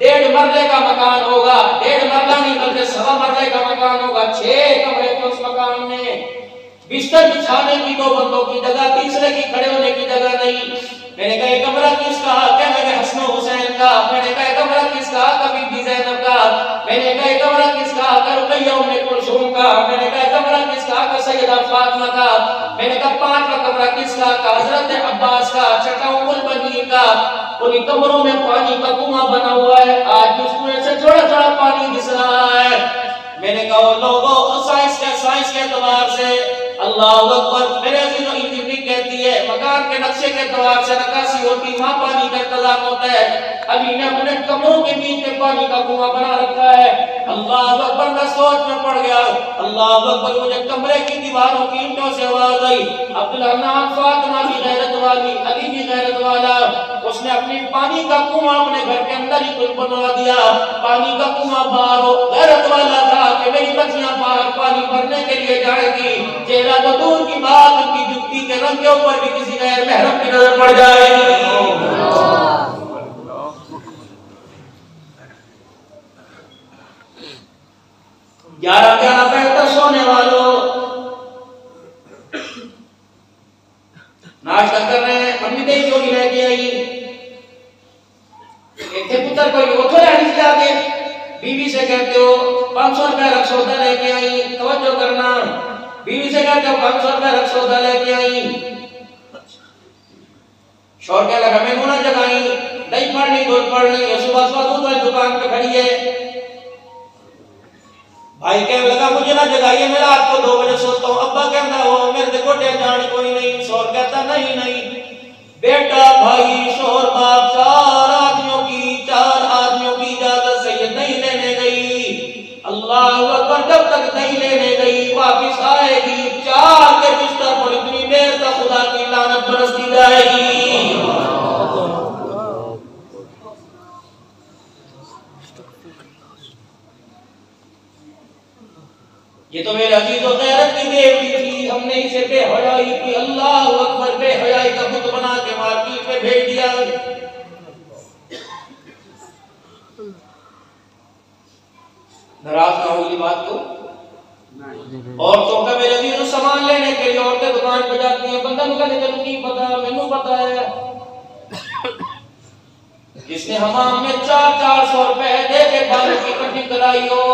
B: 1.5 मरले का मकान होगा, 1.5 मरला नहीं बल्कि 1.25 मरले का मकान होगा। 6 कमरे थे उस मकान में, बिस्तर बिछाने की 2 बंदों की जगह, तीसरे की खड़े होने की जगह नहीं। मैंने कहा कमरा किसका? क्या? मैंने हसन हुसैन का। मैंने कहा कमरा किसका? कभी भी ज़ैनब का। मैंने कहा कमरा किसका? रुकैया उम्मे कुलसूम का। मैंने कहा कमरा किसका? सैयदा फातिमा का। मैंने कहा 5वां कमरा किसका? हजरत अब्बास का। 6वां उम्मुल बनीन का। उन कमरों में पानी का कुआं बना हुआ है, आज उस कुएं से थोड़ा थोड़ा पानी दिस रहा है। मैंने कहा लोगों, साइंस के एतबार से अल्लाह अकबर, मेरे अजीजों, इंजीनियरिंग कहती है मकान के नक्शे के एतबार से नक्काशी होती, वहां पानी का इंतजाम होता है। अभी ने अपने कमरों के बीच में पानी का कुआं बना रखा है। अल्लाह अकबर, मैं सोच में पड़ गया। अल्लाह अकबर, मुझे कमरे की दीवारों की ईंटों से आवाज आई। अब्दुल्ला नाम, फातिमा भी गैरत वाली, अली भी गैरत वाला, उसने अपनी पानी का कुआं अपने घर के अंदर ही कुछ बनवा दिया। पानी का कुआं बाहर हो, गैरत वाला था कि मेरी बच्चियां बाहर पानी भरने के लिए जाएगी, चेहरा तो दूर की बात, उनकी जुत्ती के रंग के ऊपर भी किसी गैर महरम की नजर पड़ जाएगी। 11 बजे तक सोने वालों, नाश्ता कर रहे हैं, मम्मी दही जोड़ी लेके आई। एक पुत्र कोई वो थोड़ा नीचे आके बीवी से कहते हो 500 रुपए रख सौदा लेके आई, तवज्जो करना। बीवी से कहते हो 500 रुपए रख सौदा लेके आई। शौर क्या लगा, मैं मुना जगाई, दही पड़नी, दूध पड़नी, सुबह सुबह दूध वाली दुकान पे खड़ी है। भाई कहने लगा मुझे ना जगाइए, मैं रात को 2 बजे सोता हूँ। अब्बा कहता हो मेरे से गोटे जान कोई नहीं। शौर कहता नहीं नहीं बेटा, भाई, शौर बाप 4 आदमियों की इजाजत से ये नहीं लेने गई। अल्लाह अकबर, जब तक नहीं लेने गई वापिस आएगी, 4 के बिस्तर पर इतनी देर तक खुदा की लानत बरसती जाएगी। ये तो मेरे अजीजों गैरत की देवती थी, हमने इसे बेहयाई की, अल्लाह अकबर, बेहयाई का बुत बना के मार्केट में भेज दिया। नाराज ना होगी बात को। औरतों का मेरे अजीजों सामान लेने के लिए औरतें दुकान पे जाती हैं, बंदा नुका चलो की पता, मैनू पता है। जिसने हमाम में 400 रुपए दे के बालों की कटिंग कराई हो,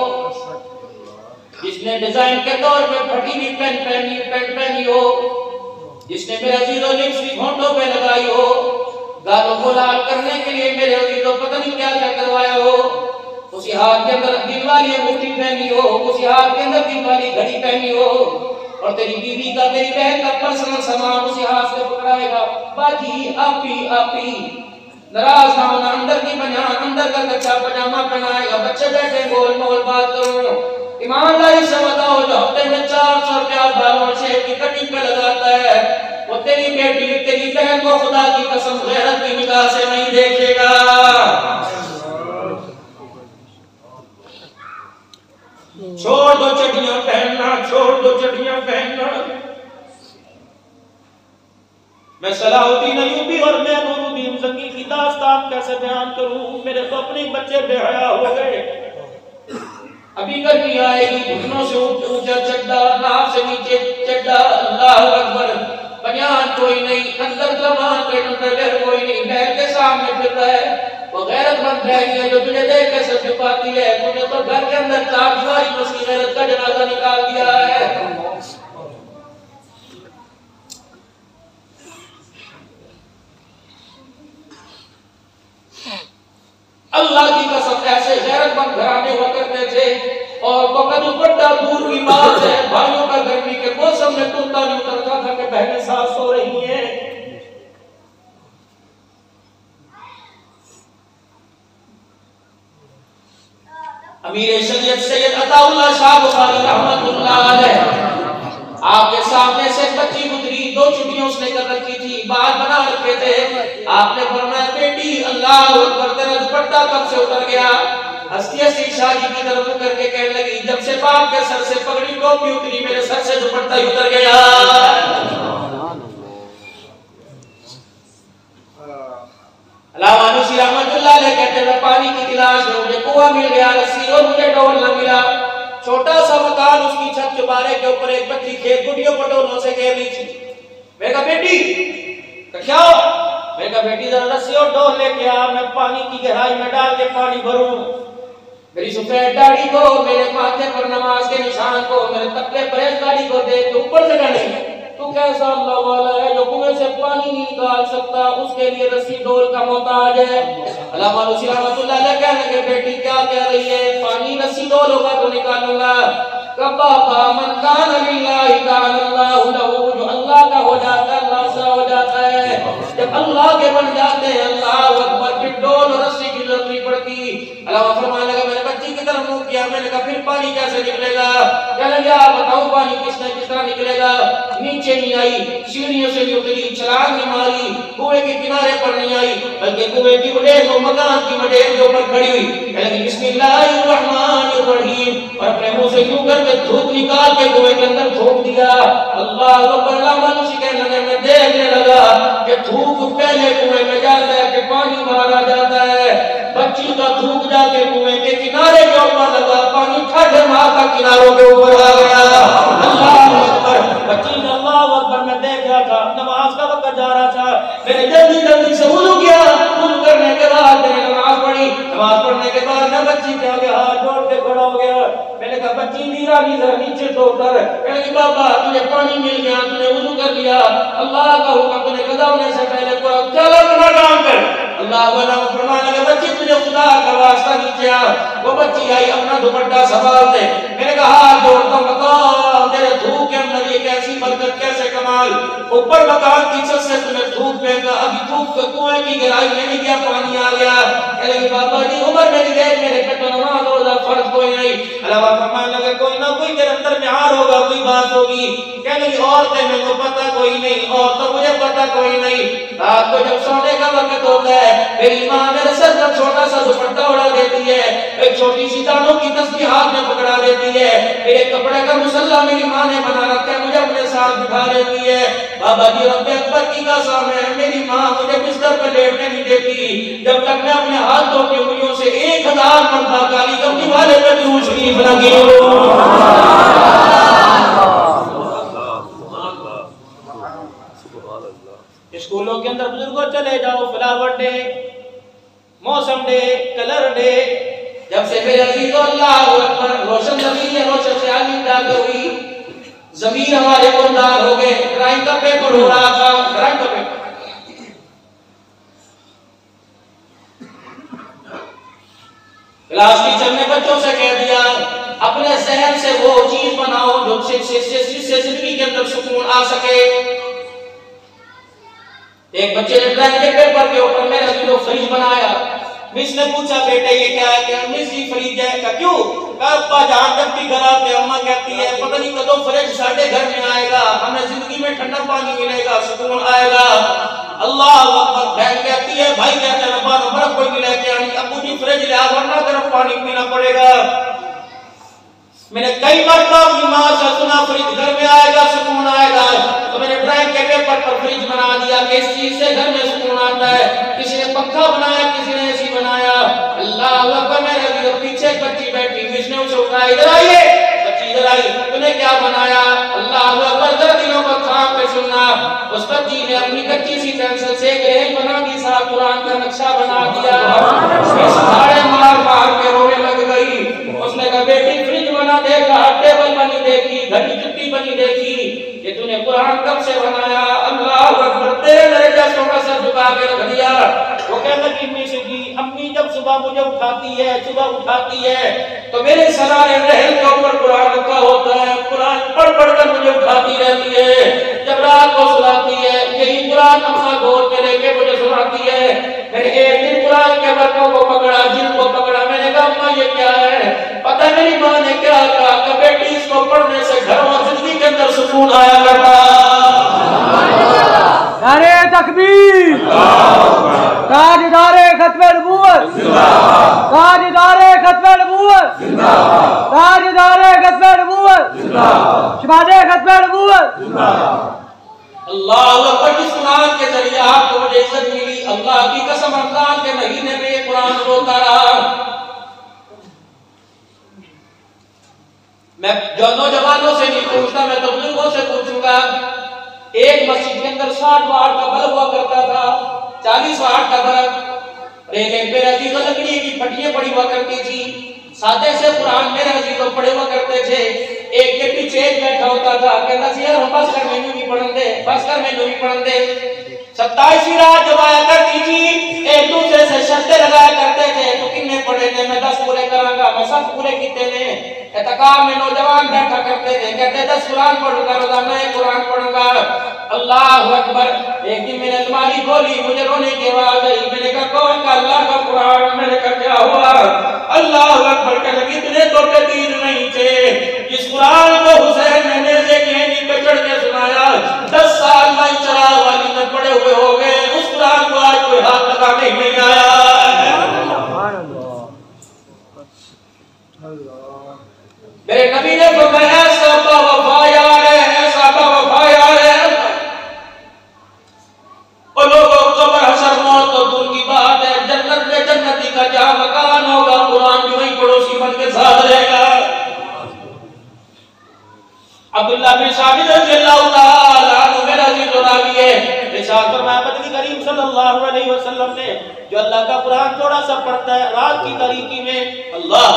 B: जिसने डिजाइन के तौर पे फटी हुई पेंट पहनी हो, जिसने मेरे अजीजों लिपस्टिक होंठों पे लगाई हो, गालों को लाल करने के लिए मेरे अजीजों पता नहीं क्या क्या करवाया हो, उसी हाथ के अंदर दिल वाली अंगूठी पहनी हो, उसी हाथ के अंदर दिल वाली घड़ी पहनी हो, और तेरी बीवी का, तेरी बहन का पर्सनल सामान उसी हाथ से पकड़ाएगा। बाजी आपी नाराज ना होना, अंदर की बनियान, अंदर का कच्चा पजामा पहनाएगा। बच्चे बैठे गोल मोल बात करो, ईमानदारी से बताओ, जो हफ्ते में 400 रुपया बालों से की कटिंग पे लगाता है, वो तेरी बेटी, तेरी बहन को खुदा की कसम गैरत की निगाह से नहीं देखेगा। छोड़ दो चड्डियां पहनना, छोड़ दो चड्डियां पहनना। मैं सलाहुद्दीन अय्यूबी और मैं नूरुद्दीन जंगी की दास्तान कैसे बयान करूं, मेरे तो अपने बच्चे बेहया हो गए। अभी गर्मी आएगी, घुटनों से ऊंचा चड्डा, नाक से नीचे चड्डा, अल्लाह अकबर, बनियान कोई नहीं, अंदर जमान के अंदर कोई नहीं, बहन के सामने फिर रहा है। वो गैरतमंद है जो तुझे देख के सब छुपाती है, तूने तो घर के अंदर 4 दीवारी में उसकी गैरत का जनाजा निकाल दिया है। अल्लाह की कसम ऐसे गैरतमंद घराने हुआ करते थे। और वक़्त दुपट्टा दूर की बात है, भाइयों का गर्मी के मौसम में कुर्ता नहीं उतरता था कि बहनें साथ सो रही हैं। अमीर शरीयत सैयद अताउल्लाह शाह बुखारी रहमतुल्लाह अलैह आपके सामने से बच्ची गुजरी, 2 छुट्टियां उसने कदर की थी, बाल बना रखे थे। आपने फरमाया बेटी अल्लाह अकबर, तेरा दुपट्टा कब से उतर गया? हंसती हंसती शादी की तरफ करके कहने लगी, जब से बाप के सर से पगड़ी टोपी उतरी मेरे सर से दुपट्टा ही उतर गया। अल्लामा नुसी रहमतुल्लाह अलैह कहते हैं पानी की गिलास में मुझे कुआं मिल गया, रस्सी और मुझे डोल न मिला। छोटा सा मकान, उसकी छत चुबारे के ऊपर एक बच्ची खेत गुड़ियों पटोलों से घेर ली थी। मैं कहा बेटी क्या? मैं कहा बेटी जरा रस्सी और डोल लेके आ, मैं पानी की गहराई में डाल के पानी भरूं। मेरी सफेद दाढ़ी को, मेरे माथे पर नमाज के निशान को, मेरे तकले परहेजगारी को देख ऊपर से कहने तू कैसा अल्लाह वाला है जो कुएं से पानी नहीं निकाल सकता, उसके लिए रस्सी डोल का मोहताज है। अल्लामा नुसी रहमतुल्लाह अलैह कहने लगे बेटी क्या कह रही है? पानी रस्सी डोल होगा तो निकालूंगा। कबा मन कान लिल्लाहि कान अल्लाहु लहू, जो अल्लाह का हो जाता है अल्लाह से हो जाता है। जब अल्लाह के बन जाते हैं अल्लाह अकबर, फिर डोल और रस्सी की जरूरत नहीं पड़ती। अल्लाह फरमाने लगा मैंने बच्ची की तरफ मुंह किया, मैंने कहा फिर पानी कैसे निकलेगा? कहने लगा बताऊं पानी किस तरह निकलेगा? नीचे नहीं आई, सीढ़ियों से नहीं उतरी, छलांग नहीं मारी, कुएं के किनारे पर नहीं आई, बल्कि कुएं की मडेर को मकान की मडेर के ऊपर खड़ी हुई। कहने लगी बिस्मिल्लाहिर्रहमानिर्रहीम, और अपने मुंह से यूं करके धूप निकाल के कुएं के अंदर थूक दिया। अल्लाह अकबर। अल्लामा नुसी कहने लगे मैं देखने लगा कि थूक पहले कुएं में जाता है कि पानी बाहर आ जाता है। बच्ची का थूक जाके कुएं के किनारे के ऊपर लगा, पानी ठंडे मार का किनारों के ऊपर आ गया। अल्लाह अकबर। बच्ची ने अल्लाह अकबर में देख रहा था, नमाज का वक्त जा रहा था, मैंने जल्दी जल्दी से वुज़ू किया, वुज़ू करने के बाद मैंने नमाज पढ़ी। नमाज पढ़ने के बाद मैं बच्ची के आगे हाथ जोड़ के खड़ा हो गया। मैंने कहा बच्ची नीरा जरा नीचे तो उतर। कहने लगी बाबा तुझे पानी मिल गया, तूने वुज़ू कर लिया, अल्लाह का हुक्म तूने कज़ा होने से पहले चल अपना काम कर। अल्लाह वाला फरमाने लगा बच्ची तुझे खुदा का वास्ता नीचे आ। वो बच्ची आई, अपना दुपट्टा संभाल दे। मैंने कहा हाथ जोड़ता हूं, बता तेरे धूप के अंदर ये कैसी बरकत, कैसे कमाल। ऊपर मकान की छत से तुम्हें धूप फेंका, अभी धूप के कुएं की गहराई में नहीं गया, पानी आ गया। कहने लगी बाबा जी उम्र मेरी देख मेरे पे तो नमाज रोजा फर्ज कोई नहीं। अल्लाह फरमाने लगा कोई ना कोई तेरे अंदर बिहार होगा, कोई बात होगी। कहने लगी औरतें मेरे को पता कोई नहीं, और तो मुझे पता कोई नहीं। रात को जब सोने का वक्त होता है मेरी माँ मेरे सर पर छोटा सा दुपट्टा उड़ा देती है, एक छोटी सी दानों की तस्बीह हाथ में पकड़ा देती है, मेरे कपड़े का मुसल्ला मेरी माँ ने बना रखा है, मुझे अपने साथ बिठा देती है। बाबा जी रब्बे अकबर की कसम है मेरी माँ मुझे बिस्तर पर लेटने नहीं देती जब तक मैं अपने हाथों की उंगलियों से 1000 मरतबा काली कमली वाले पे दुरूद शरीफ न स्कूलों के अंदर बुजुर्गों चले जाओ, फ्लावर डे, मौसम डे, कलर डे, जब से मेरे अजीजों अल्लाह अकबर रोशन जमीन है, रोशन से आली डाल हुई जमीन हमारे मुर्दार हो गए। ड्राइंग का पेपर हो रहा था, ड्राइंग का पेपर क्लास टीचर ने बच्चों से कह दिया अपने जहन से वो चीज बनाओ जो जिससे जिंदगी के अंदर सुकून आ सके। एक बच्चे ने ड्राइंग के पेपर के ऊपर मेरा जो फ्रिज बनाया। मिस ने पूछा बेटे ये क्या है? क्या मिस जी फ्रिज है? क्या क्यों? अब्बा जान जब भी घर आते अम्मा कहती है पता नहीं कदों फ्रिज साढ़े घर में आएगा, हमें जिंदगी में ठंडा पानी मिलेगा, सुकून आएगा। अल्लाह अकबर। बहन कहती है भाई कहते हैं अब्बा बर्फ कोई नहीं लेके आनी, अब्बू जी फ्रिज ले आ वरना गर्म पानी पीना पड़ेगा। मैंने कई बार अपनी माँ से सुना फ्रिज घर में आएगा सुकून आएगा, तो मैंने ड्राइंग के पेपर पर फ्रिज बना दिया कि इस चीज से घर में सुकून आता है। किसी ने पंखा बनाया, किसी ने एसी बनाया। अल्लाह अकबर। मेरे पीछे एक बच्ची बैठी, किसने उसे उठाया इधर आइए, बच्ची इधर आई, तूने क्या बनाया? अल्लाह अकबर। जरा दिलों को थाम के सुनना। उस बच्ची ने अपनी कच्ची सी पेंसिल से एक रेल बना दी, सारा कुरान का नक्शा बना दिया। सारे मार मार के रोने लग गई। उसने कहा बेटी फ्रिज बना देगा, टेबल बनी देखी, घर की जुत्ती बनी देखी, ये तूने कुरान कब से बनाया? अल्लाह अकबर। तेरे दरजा छोटा सा झुका के रख दिया। वो कहने लगी मिस जी अम्मी जब सुबह मुझे उठाती है, सुबह उठाती है तो मेरे सरारे रहल के ऊपर कुरान रखा होता है, कुरान पढ़ पढ़ कर मुझे उठाती रहती है। जब रात को सुलाती है यही कुरान अपना गोद में लेके मुझे सुनाती है। मैंने एक दिन कुरान के वर्णों को पकड़ा, जिन को पकड़ा, मैंने कहा अम्मा ये क्या है? पता मेरी माँ ने क्या कहा कि बेटी इसको पढ़ने से घर और जिंदगी के अंदर सुकून आया करता।
C: नारे तकबीर, ताजदारे खत्मे नबूवत, ताजदारे खत्मे नबूवत, ताजदारे खत्मे नबूवत, शहजादे खत्मे नबूवत।
B: अल्लाह अकबर। जिस कुरान के जरिए आपको मुझे इज्जत मिली, अल्लाह की कसम रमजान के महीने में ये कुरान रोता रहा। मैं जो नौजवानों से नहीं पूछता, मैं तो बुजुर्गों से पूछूंगा। एक मस्जिद के अंदर 60 वाट का बल्ब हुआ करता था, 40 वाट का बल्ब। एक मेरे अजीजों लकड़ी की फटियां पड़ी हुआ करती थी, सादे से कुरान मेरे अजीजों पढ़े हुआ करते थे। एक के पीछे एक बैठा होता था, कहता था यार बस कर मैनू नहीं पढ़न दे, बस कर मैनू नहीं पढ़न दे। 27वीं रात जब आया करती थी, एक दूसरे से शर्तें लगाया करते थे, तो कितने पढ़े थे? मैं 10 पूरे करांगा, मैं 7 पूरे किते ने। एतकाम में नौजवान बैठा करते थे, कहते 10 कुरान पढ़ूंगा, रोजाना एक कुरान पढ़ूंगा। अल्लाह अकबर। एक दिन मैंने अलमारी खोली, मुझे रोने की आवाज आई। मैंने कहा कौन का? अल्लाह का कुरान। मैंने कहा क्या हुआ? अल्लाह अकबर। कहने लगी इतने तो तीर नहीं थे, इस कुरान को हुसैन ने नेज़े की एंडी पे चढ़ के सुनाया। 10 साल में चराग वाली में पड़े हुए हो गए, उस कुरान को आज कोई हाथ लगाने ही नहीं आया। मेरे नबी ने फरमाया ऐसा वफा यार है, ऐसा वफा यार है। और लोगों कब्र हशर मौत तो दूर की बात है, जन्नत में जन्नती का जहां मकान होगा, कुरान भी वहीं पड़ोसी बन के साथ रहेगा। अब्दुल्लाह बिन साबित रज़ियल्लाहु ताला अन्हु मेरा अजीज और रावी है। इरशाद फरमाया नबी करीम सल्लल्लाहु अलैहि वसल्लम ने जो अल्लाह का कुरान थोड़ा सा पढ़ता है रात की तारीकी में, अल्लाह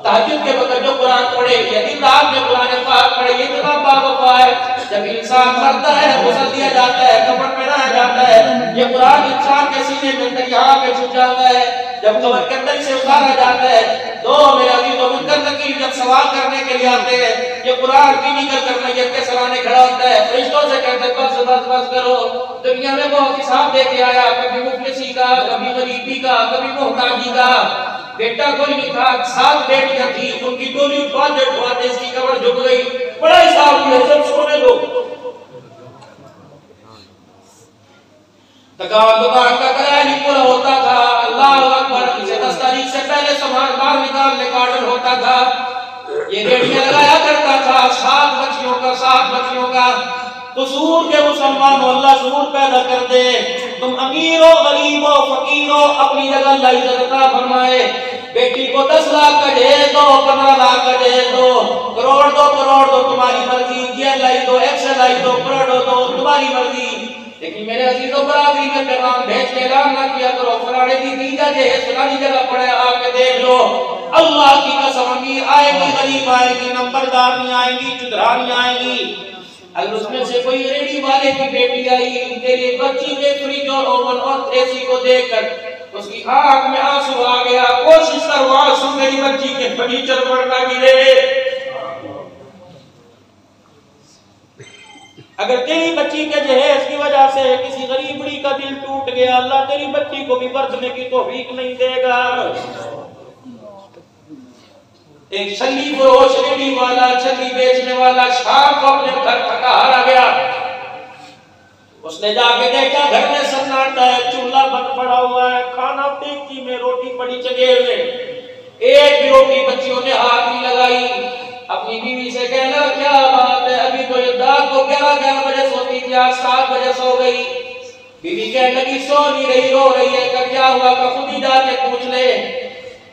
B: तहज्जुद के वक्त जो कुरान पढ़े, यदि रात में कुरान पाक पढ़े, ये इतना बावफा है। जब इंसान मरता है, गुस्ल दिया जाता है, कफन पहनाया जाता है, ये कुरान इंसान के सीने में अंदर यहाँ पे छुप जाता है। जब कब्र के अंदर से उतारा जाता है, तो मेरे अजीजों मुनकर नकीर जब सवाल करने के लिए आते हैं, ये कुरान भी निकल कर मैयत के सराने खड़ा होता है। फरिश्तों से कहते हैं बस बस बस करो, दुनिया में बहुत हिसाब दे के आया, कभी मुफलिसी का, कभी गरीबी का, कभी मोहताजी का। बेटा कोई नहीं था, 7 बेटियां थी, उनकी डोली उठवाते उठवाते इसकी कब्र झुक गई। बड़ा हिसाब दिया, सब सोने दो। दुकान का किराया नहीं पूरा होता था। अल्लाह अकबर। इसे 10 तारीख से पहले सामान बाहर निकालने का ऑर्डर होता था। ये रेडियो लगाया करता था 7 बच्चियों का, 7 बच्चियों का। कसूर के मुसलमानों, अल्लाह शूर पैदा कर दे। तुम अमीर हो, गरीब हो, फकीर हो, अपनी जगह अल्लाह इज्जत अता फरमाए। बेटी को 10 लाख का दहेज दो, 15 लाख का दहेज दो, करोड़ दो तुम्हारी मर्जी, GLI दो, XLI दो, करोड़ दो तुम्हारी मर्जी। लेकिन मेरे अजीजों बरादरी में पैगाम भेज के ऐलान ना किया करो फलाने की दीजा दहेज फलानी जगह पड़े, आके देख लो। अल्लाह की कसम अमीर आएगी, गरीब आएगी, नंबरदार नहीं आएगी, चुधरा नहीं आएगी। अगर उसमें से कोई रेडी वाले की बेटी आई, तेरी बच्ची ने फ्रिज और ओवन और एसी को देखकर उसकी आंख में आंसू आ गया, कोशिश करो आंसू मेरी बच्ची के फर्नीचर पर ना गिरे। अगर तेरी बच्ची के जहेज की वजह से किसी गरीबड़ी का दिल टूट गया, अल्लाह तेरी बच्ची को भी बरतने की तौफीक नहीं देगा। एक छल्ली फरोश रेडी वाला, छल्ली बेचने वाला शाम को अपने घर थका हारा गया। उसने जाके देखा घर में सन्नाटा है, चूल्हा बंद पड़ा हुआ है, खाना देगची में, रोटी पड़ी चगेर में। एक भी रोटी बच्चियों ने हाथ नहीं लगाई। अपनी बीवी से कहना क्या बात है, अभी तो ये रात को 11 बजे सोती थी, आज 7 बजे सो गई। बीवी कहने लगी सो नहीं रही, रो रही है। कब क्या हुआ का खुद ही जाके पूछ ले।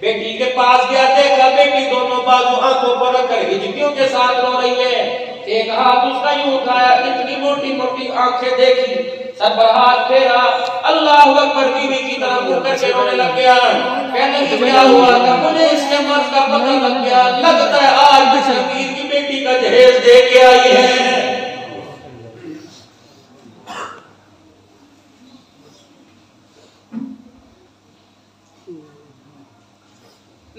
B: बेटी के पास गया, देखा बेटी दोनों बाजू आंखों पर रखकर हिचकियों के साथ रो रही है। एक हाथ उसका यूं उठाया, इतनी मोटी मोटी आंखें देखी, सर पर हाथ फेरा, अल्लाह अकबर बीवी की तरफ मुंह करके रोने लग गया। कहने लगी क्या हुआ? मुझे इसके मर्द का पता लग गया, लगता है आज किसी अमीर की बेटी का दहेज दे के आई है।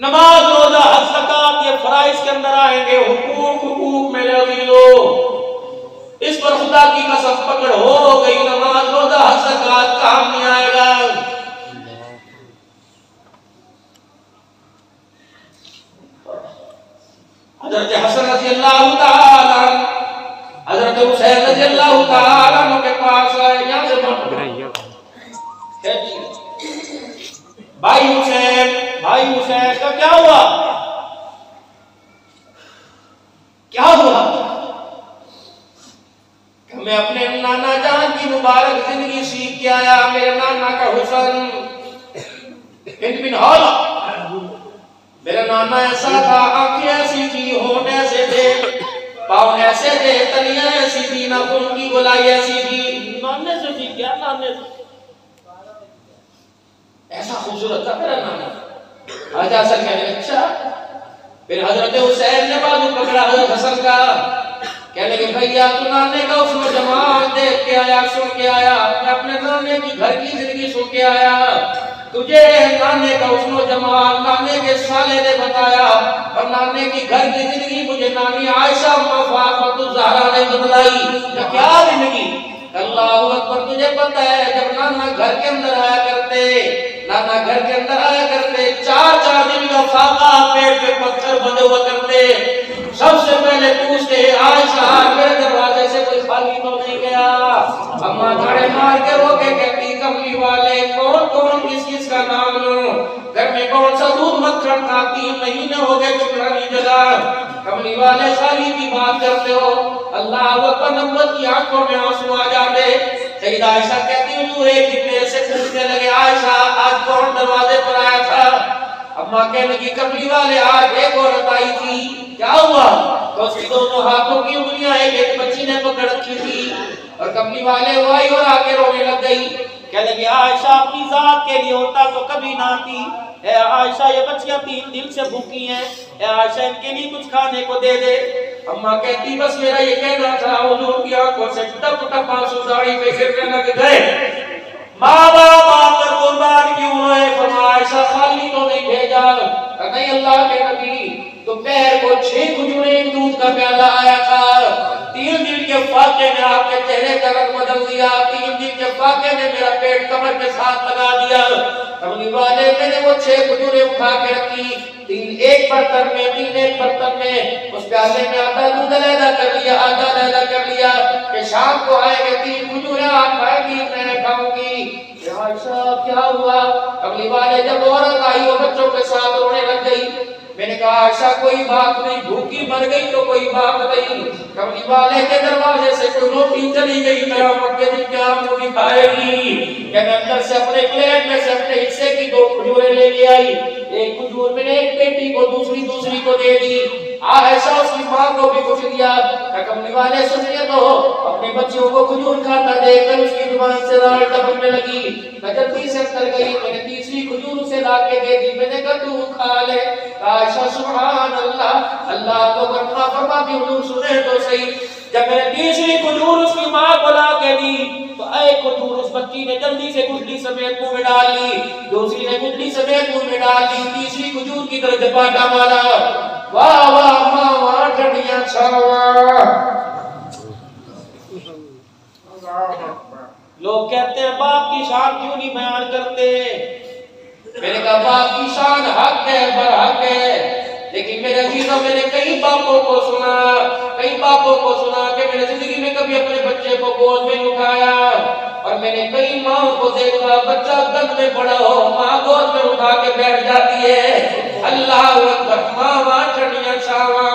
B: नमाज, रोजा, हज, ज़कात ये फराइज के अंदर आएंगे। हुकूक मेरे अजीजों, इस पर खुदा की कसम पकड़ हो गई, नमाज, रोजा, हज, ज़कात काम नहीं आएगा। हजरत हसन रज़ी अल्लाह ताला, हजरत हुसैन रज़ी अल्लाह ताला के पास आए। यहाँ से भाई हुसैन का क्या हुआ? क्या हुआ? मैं अपने नाना जान की मुबारक जिंदगी सीख के आया। मेरे नाना का हुसन हिंद बिन हौला, मेरा नाना ऐसा था, आंखें ऐसी थी, होंठ ऐसे थे, पाँव ऐसे थे, तलियां ऐसी थी, नाखून की गोलाई ऐसी थी। नाने से थी क्या? नाने से ऐसा खूबसूरत था मेरा नाना। आजा हसन कहने लगे अच्छा। फिर हजरत हुसैन ने बाजू पकड़ा हजरत हसन का, कहने लगे भैया तू नाने का उसमें जमाल देख के आया, सुन के आया, मैं अपने नाने की घर की जिंदगी सुन के आया। तुझे नाने का उसमें जमाल नाने के साले ने बताया, और नाने की घर की जिंदगी मुझे नानी आयशा फातिमा ज़हरा ने बतलाई। क्या जिंदगी? अल्लाहु अकबर। तुझे पता है जब नाना घर के अंदर आया करते, नाना घर के अंदर आया करते, 4-4 दिन का फाका पेट पे पत्थर बंधे हुआ करते। सबसे पहले पूछते आयशा मेरे दरवाजे से कोई खाली तो नहीं गया? अम्मा ताड़े मार के रोके कहती कमली वाले कौन कौन किस किस का नाम लूं? घर में कौन सा दूध मक्खन था? 3 महीने हो गए चूल्हा नहीं जला। कमली वाले खाली की बात करते हो। अल्लाह अकबर। नब्बत की आंखों में आंसू आ जाते। सईदा आयशा कहती हुजूर एक दिन मेरे से पूछने लगे आयशा आज कौन दरवाजे पर आया था? अम्मा कहने लगी कमली वाले आज एक औरत आई थी। क्या हुआ? तो उसकी दोनों हाथों की उंगलियां एक बच्ची ने पकड़ रखी थी, और कमली वाले वो आई और आके रोने लग गई। कहने लगी आयशा अपनी जात के लिए होता तो कभी ना आती। ए आयशा ये बच्चियां 3 दिन से भूखी हैं, ए आयशा इनके लिए कुछ खाने को दे दे। अम्मा कहती बस मेरा ये कहना था। हुजूर की आंखों से टप टप आंसू दाढ़ी पे गिरने लग गए। माँ बाप आकर कुर्बान क्यों हुए? फरमाया आयशा खाली तो नहीं भेजा। नहीं अल्लाह के नबी दोपहर को 6 खजूरें दूध का प्याला आया था। 3 दिन के फाके ने आपके चेहरे का रंग बदल दिया। 3 दिन के फाके ने मेरा पेट कमर के साथ लगा दिया। कमली वाले मैंने वो 6 खजूरें उठा के रखी, 3 एक बर्तन में, 3 एक बर्तन में। उस प्याले में आधा दूध अलग कर लिया, आधा अलग कर लिया कि शाम को आएंगे 3 खजूरें आप खाएंगी, मैं खाऊंगी। आयशा क्या हुआ? कमली वाले जब औरत आई वो बच्चों के साथ रोने लग गई। मैंने कहा आयशा कोई बात नहीं, भूखी मर गई तो कोई बात नहीं। कमली वाले के दरवाजे से कोई रोटी चली गई, कयामत के दिन क्या मुझे खाएगी? कहने अंदर से अपने प्लेट में से अपने हिस्से की 2 खजूरें लेके आई। एक खजूर मैंने एक बेटी को, दूसरी को दे दी। आयशा उसकी माँ को भी कुछ दिया। कमली वाले सुनिए तो अपने बच्चों को खजूर खाता देखकर उसकी जुबान से राल टपकने लगी। मैं जल्दी से अंदर गई, मैंने तीसरी खजूर उसे ला के दे दी। मैंने कहा तू खा ले। आयशा सुभान अल्लाह, अल्लाह को बरकत फरमाती हुजूर सुने तो सही। जब मैंने तीसरी खजूर उसकी माँ को ला के दी तो एक खजूर उस बच्ची ने जल्दी से गुठली समेत मुंह में डाल ली, दूसरी ने गुठली समेत मुंह में डाल ली, तीसरी खजूर की तरफ झपाटा मारा। वाह वाह माँ वाह ठंडियां छावा। लोग कहते हैं बाप की शान क्यों नहीं बयान करते? मैंने कहा बाप की शान हक है, बरहक है, लेकिन मेरे अजीजों मैंने कई बापों को सुना कि मैंने जिंदगी में कभी अपने बच्चे को गोद में उठाया, और मैंने कई माओ को देखा बच्चा दर्द में पड़ा हो, माँ गोद में उठा के बैठ जाती है। अल्लाह अकबर। माँ ठंडियां छावा।